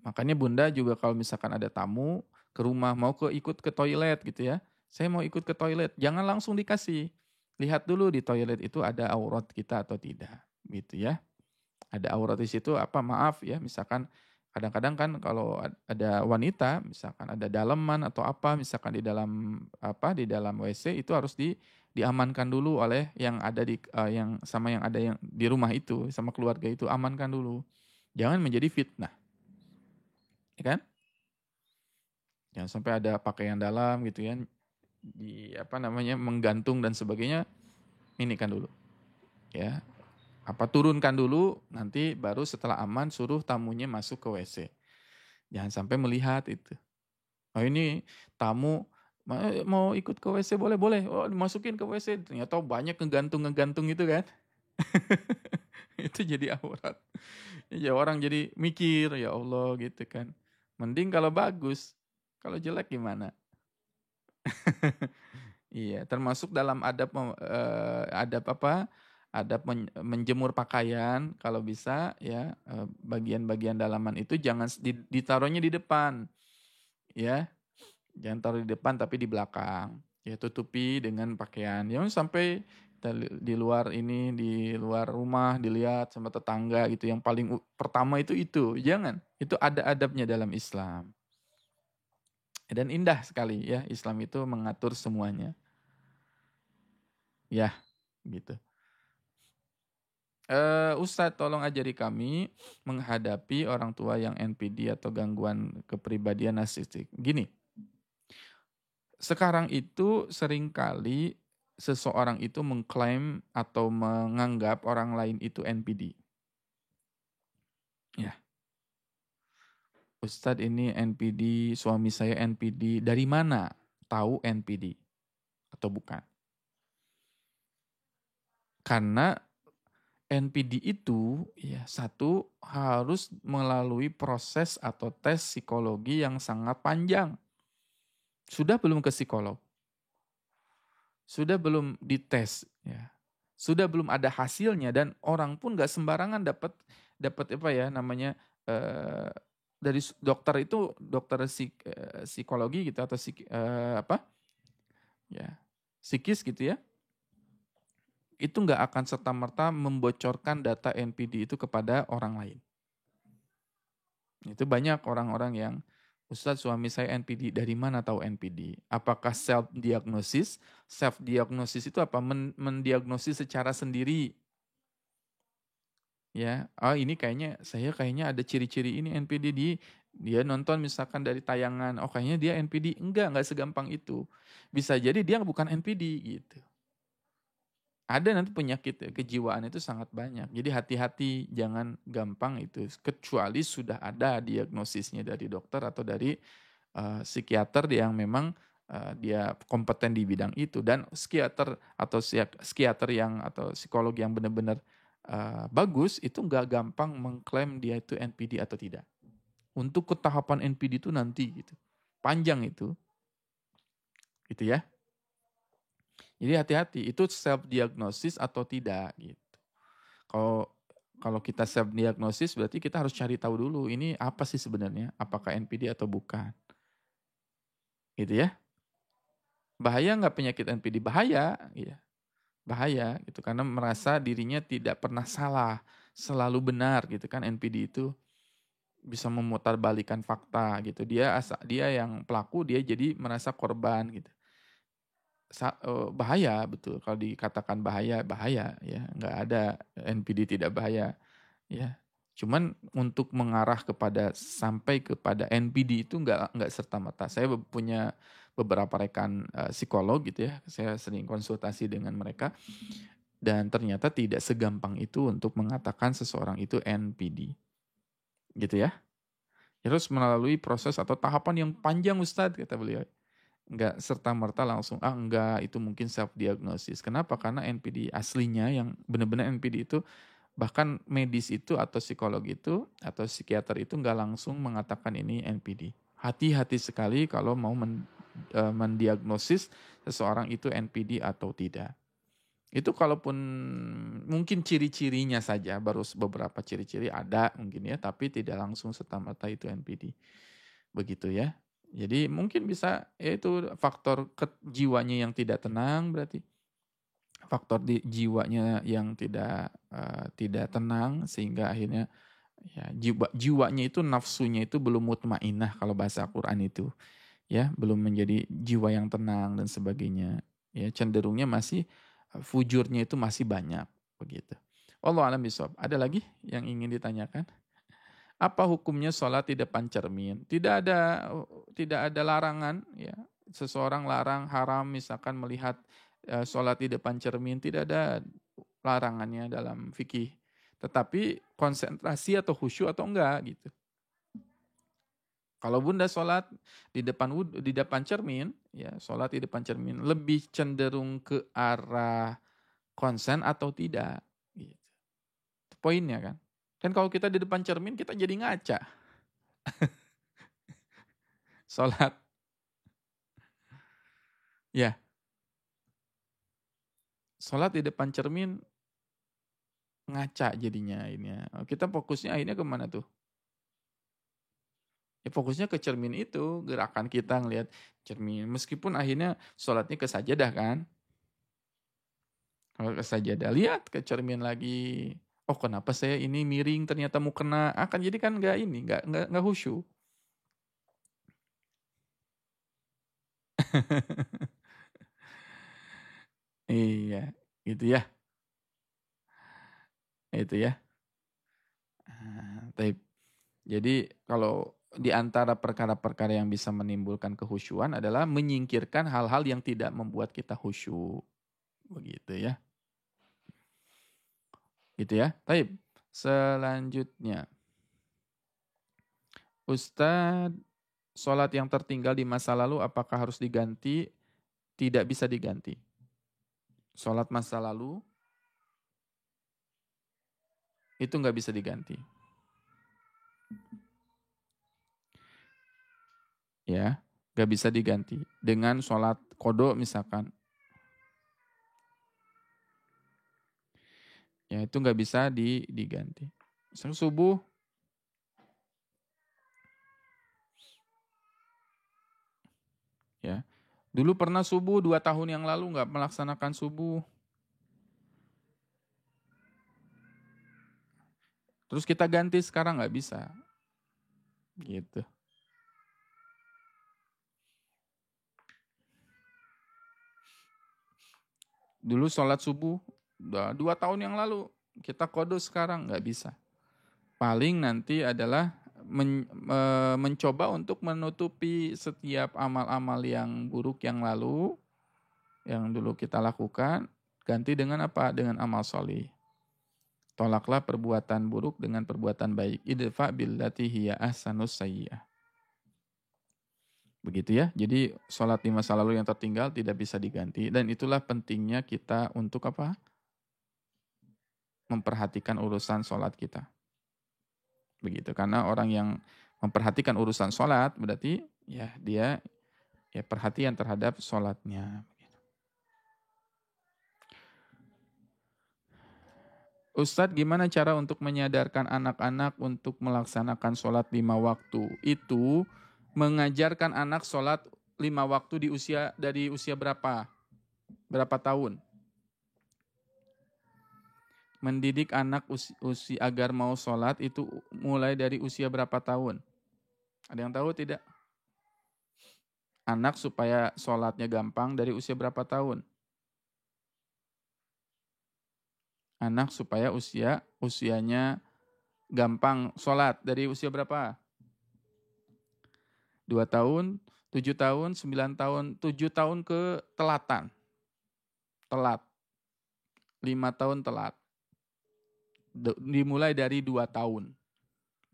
Makanya Bunda juga kalau misalkan ada tamu ke rumah ikut ke toilet gitu ya. Saya mau ikut ke toilet, jangan langsung dikasih. Lihat dulu di toilet itu ada aurat kita atau tidak, gitu ya. Ada aurat di situ apa? Maaf ya, misalkan Kadang-kadang kan kalau ada wanita, misalkan ada daleman atau apa, misalkan di dalam WC itu harus diamankan dulu oleh yang ada yang ada yang di rumah itu, sama keluarga itu, amankan dulu. Jangan menjadi fitnah, ya kan? Jangan sampai ada pakaian dalam gitu ya, menggantung dan sebagainya, ini kan dulu, ya. Turunkan dulu, nanti baru setelah aman suruh tamunya masuk ke WC. Jangan sampai melihat itu. Oh ini tamu mau ikut ke WC, boleh, boleh. Oh dimasukin ke WC. Ternyata banyak ngegantung itu kan. Itu jadi aurat. Ya orang jadi mikir, ya Allah gitu kan. Mending kalau bagus. Kalau jelek gimana? Iya, termasuk dalam adab apa? Adab menjemur pakaian kalau bisa ya, bagian-bagian dalaman itu jangan ditaruhnya di depan, ya. Jangan taruh di depan tapi di belakang. Ya tutupi dengan pakaian. Jangan sampai di luar ini, di luar rumah dilihat sama tetangga gitu. Yang paling pertama itu. Jangan. Itu ada adabnya dalam Islam. Dan indah sekali ya, Islam itu mengatur semuanya. Ya, gitu. Ustadz tolong ajari kami menghadapi orang tua yang NPD atau gangguan kepribadian narsistik. Gini, sekarang itu seringkali seseorang itu mengklaim atau menganggap orang lain itu NPD. Ya, Ustadz ini NPD, suami saya NPD. Dari mana tahu NPD atau bukan? Karena NPD itu ya satu harus melalui proses atau tes psikologi yang sangat panjang. Sudah belum ke psikolog? Sudah belum dites ya. Sudah belum ada hasilnya dan orang pun nggak sembarangan dapat apa ya namanya dari dokter itu dokter psikologi gitu atau ya psikis gitu ya, itu nggak akan serta-merta membocorkan data NPD itu kepada orang lain. Itu banyak orang-orang yang, Ustadz suami saya NPD, dari mana tahu NPD? Apakah self-diagnosis? Self-diagnosis itu apa? Mendiagnosis secara sendiri. Ya, ini saya kayaknya ada ciri-ciri ini NPD dia nonton misalkan dari tayangan, kayaknya dia NPD. Enggak segampang itu. Bisa jadi dia bukan NPD gitu. Ada nanti penyakit kejiwaan itu sangat banyak. Jadi hati-hati, jangan gampang itu. Kecuali sudah ada diagnosisnya dari dokter atau dari psikiater yang memang dia kompeten di bidang itu. Dan psikiater atau psikolog yang benar-benar bagus, itu nggak gampang mengklaim dia itu NPD atau tidak. Untuk ketahapan NPD itu nanti gitu. Panjang itu. Gitu ya. Jadi hati-hati, itu self-diagnosis atau tidak gitu. Kalau kita self-diagnosis berarti kita harus cari tahu dulu ini apa sih sebenarnya, apakah NPD atau bukan. Gitu ya. Bahaya nggak penyakit NPD? Bahaya, ya. Bahaya gitu karena merasa dirinya tidak pernah salah, selalu benar gitu kan. NPD itu bisa memutarbalikkan fakta gitu. Dia yang pelaku, dia jadi merasa korban gitu. Bahaya betul kalau dikatakan bahaya ya, nggak ada NPD tidak bahaya ya. Cuman untuk mengarah sampai kepada NPD itu nggak serta merta. Saya punya beberapa rekan psikolog gitu ya, saya sering konsultasi dengan mereka dan ternyata tidak segampang itu untuk mengatakan seseorang itu NPD gitu ya. Harus melalui proses atau tahapan yang panjang Ustadz, kata beliau. Enggak serta-merta langsung, enggak, itu mungkin self-diagnosis. Kenapa? Karena NPD aslinya yang benar-benar NPD itu, bahkan medis itu atau psikolog itu, atau psikiater itu enggak langsung mengatakan ini NPD. Hati-hati sekali kalau mau mendiagnosis seseorang itu NPD atau tidak. Itu kalaupun mungkin ciri-cirinya saja, baru beberapa ciri-ciri ada mungkin ya, tapi tidak langsung serta-merta itu NPD. Begitu ya. Jadi mungkin bisa yaitu faktor jiwanya yang tidak tenang berarti. Faktor di jiwanya yang tidak tenang sehingga akhirnya Ya, jiwanya itu, nafsunya itu belum mutmainnah kalau bahasa Quran itu. Ya, belum menjadi jiwa yang tenang dan sebagainya. Ya, cenderungnya masih fujurnya itu masih banyak begitu. Wallahu a'lam bishawab. Ada lagi yang ingin ditanyakan? Apa hukumnya sholat di depan cermin? Tidak ada larangan ya. Seseorang larang haram misalkan melihat sholat di depan cermin, tidak ada larangannya dalam fikih. Tetapi konsentrasi atau khusyuk atau enggak gitu. Kalau Bunda sholat di depan cermin, ya sholat di depan cermin lebih cenderung ke arah konsen atau tidak, gitu. Itu poinnya kan. Kan kalau kita di depan cermin kita jadi ngaca. Sholat, ya sholat di depan cermin ngaca jadinya ini. Kita fokusnya akhirnya kemana tuh? Ya fokusnya ke cermin itu, gerakan kita ngelihat cermin. Meskipun akhirnya sholatnya ke sajadah kan. Kalau ke sajadah, lihat ke cermin lagi. Oh kenapa saya ini miring ternyata mau kena. Akan jadi kan nggak khusyuk. Iya, gitu ya. Itu ya. Jadi kalau di antara perkara-perkara yang bisa menimbulkan kehusyuan adalah menyingkirkan hal-hal yang tidak membuat kita khusyuk. Begitu ya. Gitu ya. Taib. Selanjutnya. Ustadz, sholat yang tertinggal di masa lalu apakah harus diganti? Tidak bisa diganti. Sholat masa lalu itu nggak bisa diganti. Ya, nggak bisa diganti. Dengan sholat qodho misalkan. Ya, itu nggak bisa diganti. Subuh, ya. Dulu pernah subuh 2 tahun yang lalu nggak melaksanakan subuh. Terus kita ganti sekarang nggak bisa. Gitu. Dulu sholat subuh 2 tahun yang lalu. Kita qodho sekarang nggak bisa. Paling nanti adalah mencoba untuk menutupi setiap amal-amal yang buruk yang lalu, yang dulu kita lakukan, ganti dengan apa? Dengan amal solih. Tolaklah perbuatan buruk dengan perbuatan baik. Idfa billati hiya ahsanus sayyi'ah. Begitu ya. Jadi sholat di masa lalu yang tertinggal tidak bisa diganti. Dan itulah pentingnya kita untuk apa? Memperhatikan urusan sholat kita. Begitu. Karena orang yang memperhatikan urusan sholat berarti ya dia ya perhatian terhadap sholatnya. Ustadz, gimana cara untuk menyadarkan anak-anak untuk melaksanakan sholat 5 waktu? Itu mengajarkan anak sholat 5 waktu dari usia berapa? Berapa tahun? Mendidik anak usia agar mau sholat itu mulai dari usia berapa tahun? Ada yang tahu tidak? Anak supaya sholatnya gampang dari usia berapa tahun? Anak supaya usianya gampang sholat dari usia berapa? 2 tahun, 7 tahun, 9 tahun, 7 tahun ke telatan. Telat. 5 tahun telat. Dimulai dari 2 tahun.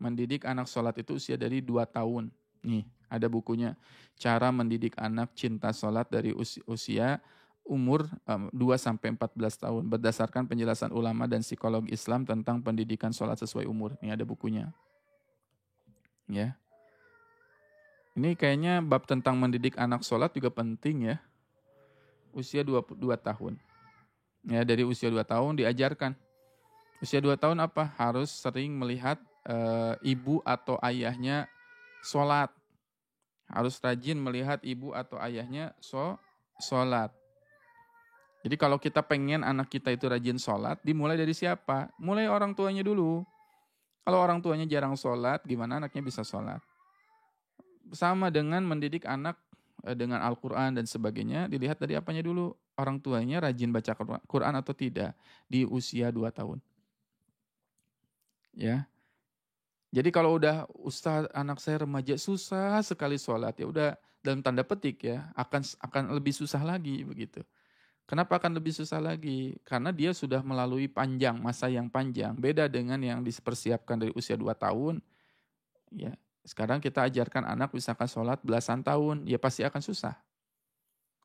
Mendidik anak sholat itu usia dari 2 tahun. Nih, ada bukunya. Cara mendidik anak cinta sholat dari usia umur 2-14 tahun. Berdasarkan penjelasan ulama dan psikolog Islam tentang pendidikan sholat sesuai umur. Ini ada bukunya. Ya. Ini kayaknya bab tentang mendidik anak sholat juga penting ya. Usia 22 tahun. Ya, dari usia 2 tahun diajarkan. Usia 2 tahun apa? Harus sering melihat ibu atau ayahnya sholat. Harus rajin melihat ibu atau ayahnya sholat. Jadi kalau kita pengen anak kita itu rajin sholat, dimulai dari siapa? Mulai orang tuanya dulu. Kalau orang tuanya jarang sholat, gimana anaknya bisa sholat? Sama dengan mendidik anak dengan Al-Quran dan sebagainya, dilihat dari apanya dulu. Orang tuanya rajin baca Quran atau tidak di usia 2 tahun. Ya, jadi kalau udah Ustaz anak saya remaja susah sekali sholat, ya udah dalam tanda petik ya akan lebih susah lagi begitu. Kenapa akan lebih susah lagi? Karena dia sudah melalui masa yang panjang. Beda dengan yang dipersiapkan dari usia 2 tahun. Ya, sekarang kita ajarkan anak misalkan sholat belasan tahun, ya pasti akan susah.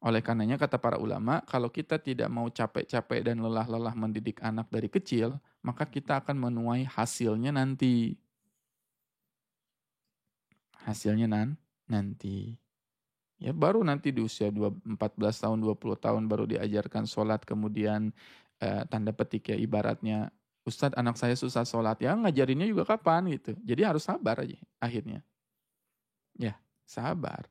Oleh karenanya kata para ulama, kalau kita tidak mau capek-capek dan lelah-lelah mendidik anak dari kecil, maka kita akan menuai hasilnya nanti. Hasilnya nanti. Ya baru nanti di usia 14 tahun, 20 tahun baru diajarkan sholat, kemudian tanda petik ya ibaratnya, Ustadz anak saya susah sholat, ya ngajarinnya juga kapan gitu. Jadi harus sabar aja akhirnya. Ya, sabar.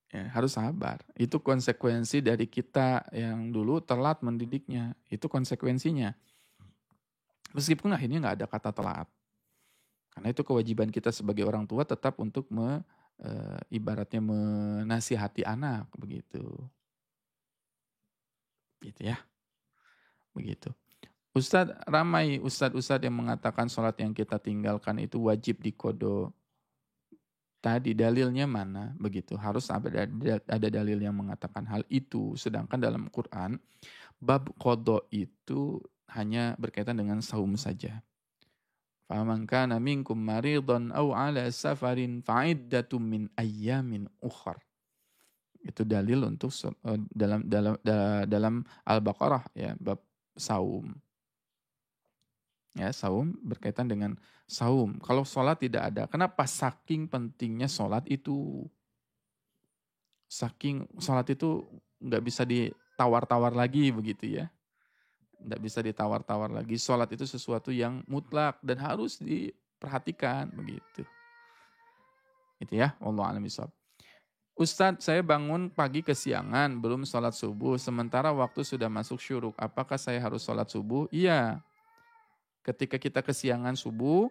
Ya, harus sabar. Itu konsekuensi dari kita yang dulu telat mendidiknya. Itu konsekuensinya. Meskipun akhirnya nggak ada kata telat. Karena itu kewajiban kita sebagai orang tua tetap untuk ibaratnya menasihati anak begitu. Gitu ya. Begitu. Ramai ustadz yang mengatakan sholat yang kita tinggalkan itu wajib diqodho. Tadi dalilnya mana? Begitu. Harus ada dalil yang mengatakan hal itu. Sedangkan dalam Quran, bab qodho itu hanya berkaitan dengan saum saja. Faman kana minkum maridhan aw ala safarin fa'iddatum min ayyamin ukhar. Itu dalil untuk dalam Al-Baqarah ya, bab saum. Ya, saum berkaitan dengan saum. Kalau sholat tidak ada. Kenapa? Saking pentingnya sholat itu. Saking sholat itu nggak bisa ditawar-tawar lagi begitu ya. Nggak bisa ditawar-tawar lagi. Sholat itu sesuatu yang mutlak dan harus diperhatikan begitu. Itu ya. Wallahu a'lam bishawab. Ustadz, saya bangun pagi kesiangan, belum sholat subuh, sementara waktu sudah masuk syuruk. Apakah saya harus sholat subuh? Iya. Ketika kita kesiangan subuh,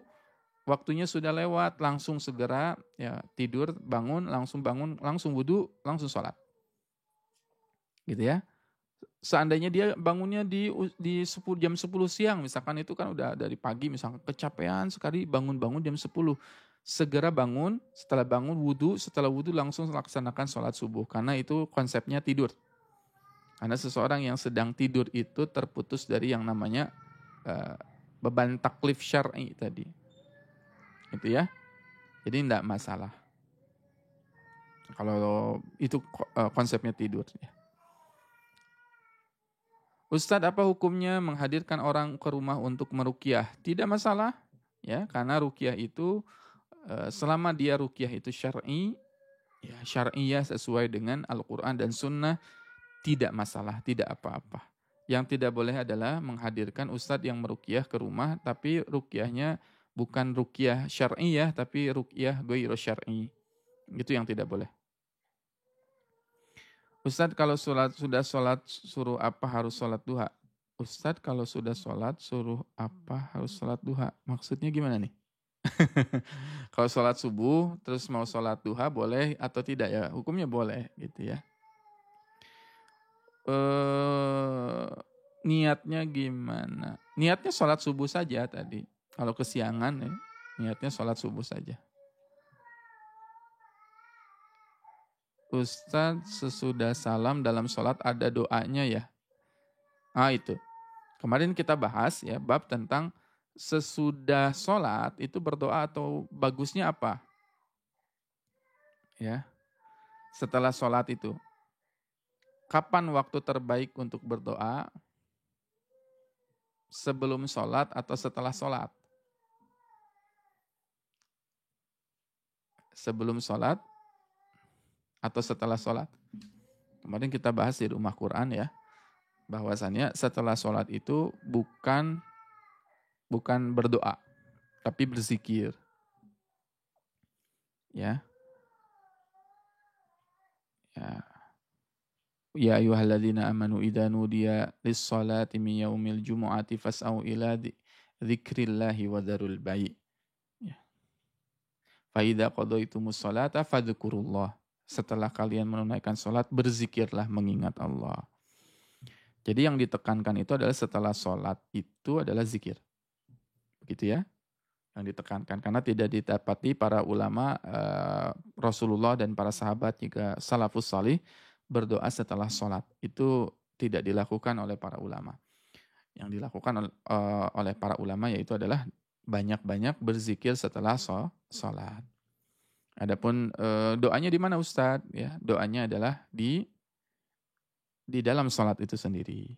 waktunya sudah lewat, langsung segera ya tidur, bangun, langsung wudu, langsung sholat. Gitu ya. Seandainya dia bangunnya di 10, jam 10 siang, misalkan itu kan udah dari pagi, misalkan kecapean sekali bangun jam 10. Segera bangun, setelah wudu langsung laksanakan sholat subuh. Karena itu konsepnya tidur. Karena seseorang yang sedang tidur itu terputus dari yang namanya beban taklif syar'i tadi. Itu ya. Jadi tidak masalah. Kalau itu konsepnya tidur. Ya. Ustadz, apa hukumnya menghadirkan orang ke rumah untuk meruqyah? Tidak masalah, ya, karena ruqyah itu selama dia ruqyah itu syar'i, ya syar'iyah sesuai dengan Al-Quran dan Sunnah, tidak masalah, tidak apa-apa. Yang tidak boleh adalah menghadirkan ustadz yang meruqyah ke rumah, tapi ruqyahnya bukan ruqyah syar'iyah, tapi ruqyah ghairu syar'i. Itu yang tidak boleh. Ustadz, kalau sudah sholat suruh apa harus sholat duha? Ustadz, kalau sudah sholat suruh apa harus sholat duha? Maksudnya gimana nih? Kalau sholat subuh terus mau sholat duha boleh atau tidak ya? Hukumnya boleh gitu ya. Niatnya gimana? Niatnya sholat subuh saja tadi. Kalau kesiangan ya, niatnya sholat subuh saja. Ustadz, sesudah salam dalam sholat ada doanya ya? Itu. Kemarin kita bahas ya bab tentang sesudah sholat itu berdoa atau bagusnya apa? Ya, setelah sholat itu. Kapan waktu terbaik untuk berdoa? Sebelum sholat atau setelah sholat? Sebelum sholat atau setelah sholat? Kemarin kita bahas di rumah Quran ya. Bahwasannya setelah sholat itu bukan berdoa, tapi berzikir. Ya. Ya. Ya ayyuhalladzina amanu idza nudiya lis-salati min yaumil jumu'ati fas'au dzikrillahi wa dzarul bai'. Ya. Fa idza qadaytumus sholata fadhkurullah. Setelah kalian menunaikan sholat, berzikirlah mengingat Allah. Jadi yang ditekankan itu adalah setelah sholat itu adalah zikir. Begitu ya, yang ditekankan. Karena tidak didapati para ulama, Rasulullah dan para sahabat juga salafus salih berdoa setelah sholat. Itu tidak dilakukan oleh para ulama. Yang dilakukan oleh para ulama yaitu adalah banyak-banyak berzikir setelah sholat. Adapun doanya di mana Ustadz? Ya, doanya adalah di dalam sholat itu sendiri.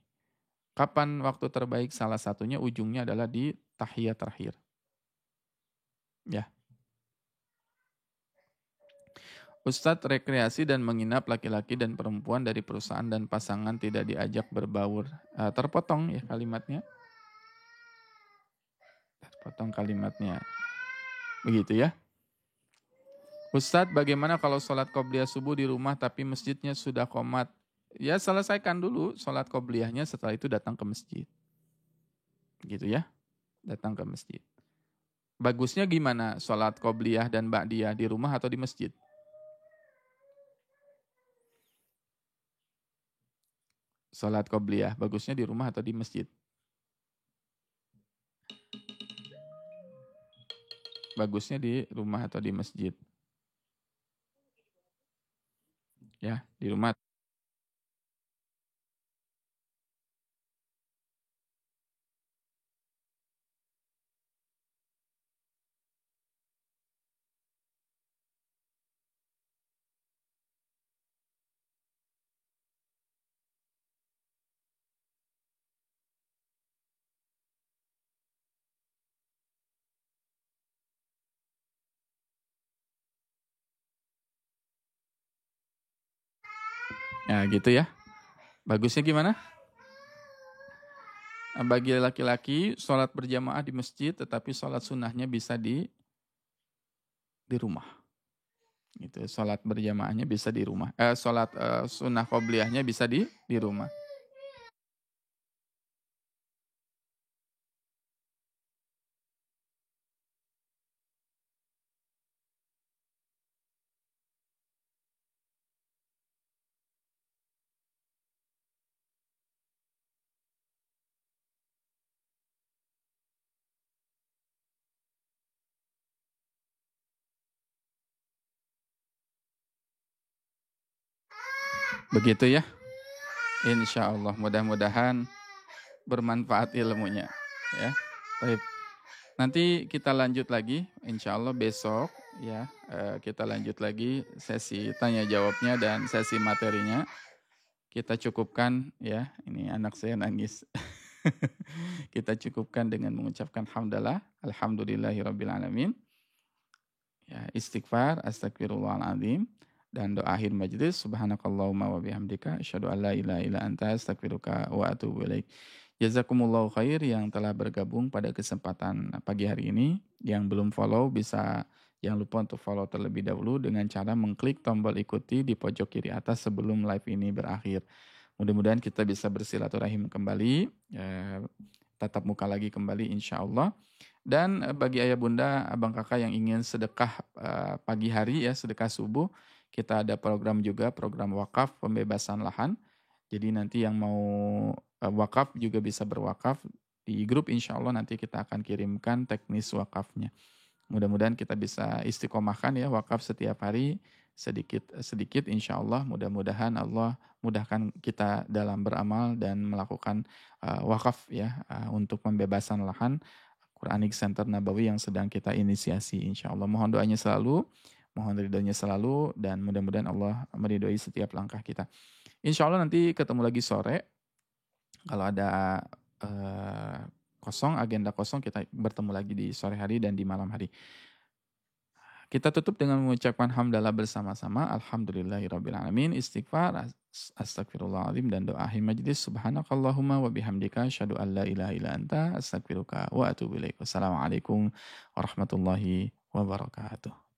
Kapan waktu terbaik? Salah satunya ujungnya adalah di tahiyat terakhir. Ya. Ustadz, rekreasi dan menginap laki-laki dan perempuan dari perusahaan dan pasangan tidak diajak berbaur. Terpotong ya kalimatnya. Terpotong kalimatnya. Begitu ya. Ustadz, bagaimana kalau sholat qobliyah subuh di rumah tapi masjidnya sudah qomat? Ya selesaikan dulu sholat qobliyahnya, setelah itu datang ke masjid. Gitu ya, datang ke masjid. Bagusnya gimana sholat qobliyah dan ba'diyah, di rumah atau di masjid? Sholat qobliyah, bagusnya di rumah atau di masjid? Bagusnya di rumah atau di masjid? Ya, di rumah. Ya, gitu ya. Bagusnya gimana? Bagi laki-laki, sholat berjamaah di masjid, tetapi sholat sunnahnya bisa di rumah. Gitu, sholat berjamaahnya bisa di rumah. Sholat sunnah qobliyahnya bisa di rumah. Begitu ya. Insya Allah, mudah-mudahan bermanfaat ilmunya. Ya. Baik. Nanti kita lanjut lagi, insya Allah besok ya, kita lanjut lagi sesi tanya jawabnya dan sesi materinya. Kita cukupkan ya, ini anak saya nangis. Kita cukupkan dengan mengucapkan hamdalah, alhamdulillahirabbil alamin. Ya, istighfar, astagfirullahaladzim, dan doa akhir majlis, subhanakallahumma wa bihamdika, asyhadu an la ilaha illa anta, astaghfiruka wa atubu ilaik. Jazakumullahu khair yang telah bergabung pada kesempatan pagi hari ini. Yang belum follow bisa, jangan lupa untuk follow terlebih dahulu dengan cara mengklik tombol ikuti di pojok kiri atas sebelum live ini berakhir. Mudah-mudahan kita bisa bersilaturahim kembali, tatap muka lagi kembali insya Allah. Dan bagi ayah bunda, abang kakak yang ingin sedekah pagi hari ya, sedekah subuh, kita ada program juga, program wakaf pembebasan lahan. Jadi nanti yang mau wakaf juga bisa berwakaf di grup, insya Allah nanti kita akan kirimkan teknis wakafnya. Mudah-mudahan kita bisa istiqomahkan ya, wakaf setiap hari sedikit insya Allah. Mudah-mudahan Allah mudahkan kita dalam beramal dan melakukan wakaf ya, untuk pembebasan lahan Quranic Center Nabawi yang sedang kita inisiasi insya Allah. Mohon doanya selalu, mohon ridhonya selalu, dan mudah-mudahan Allah meridhoi setiap langkah kita. Insya Allah nanti ketemu lagi sore. Kalau ada kosong, agenda kosong, kita bertemu lagi di sore hari dan di malam hari. Kita tutup dengan mengucapkan hamdalah bersama-sama. Alhamdulillahirrabbilalamin. Istighfar, astagfirullahaladzim, dan doa akhir majlis. Subhanakallahumma wa bihamdika. Asyhadu an la ilaha illa anta. Astaghfiruka wa atubu ilaik. Wassalamualaikum warahmatullahi wabarakatuh.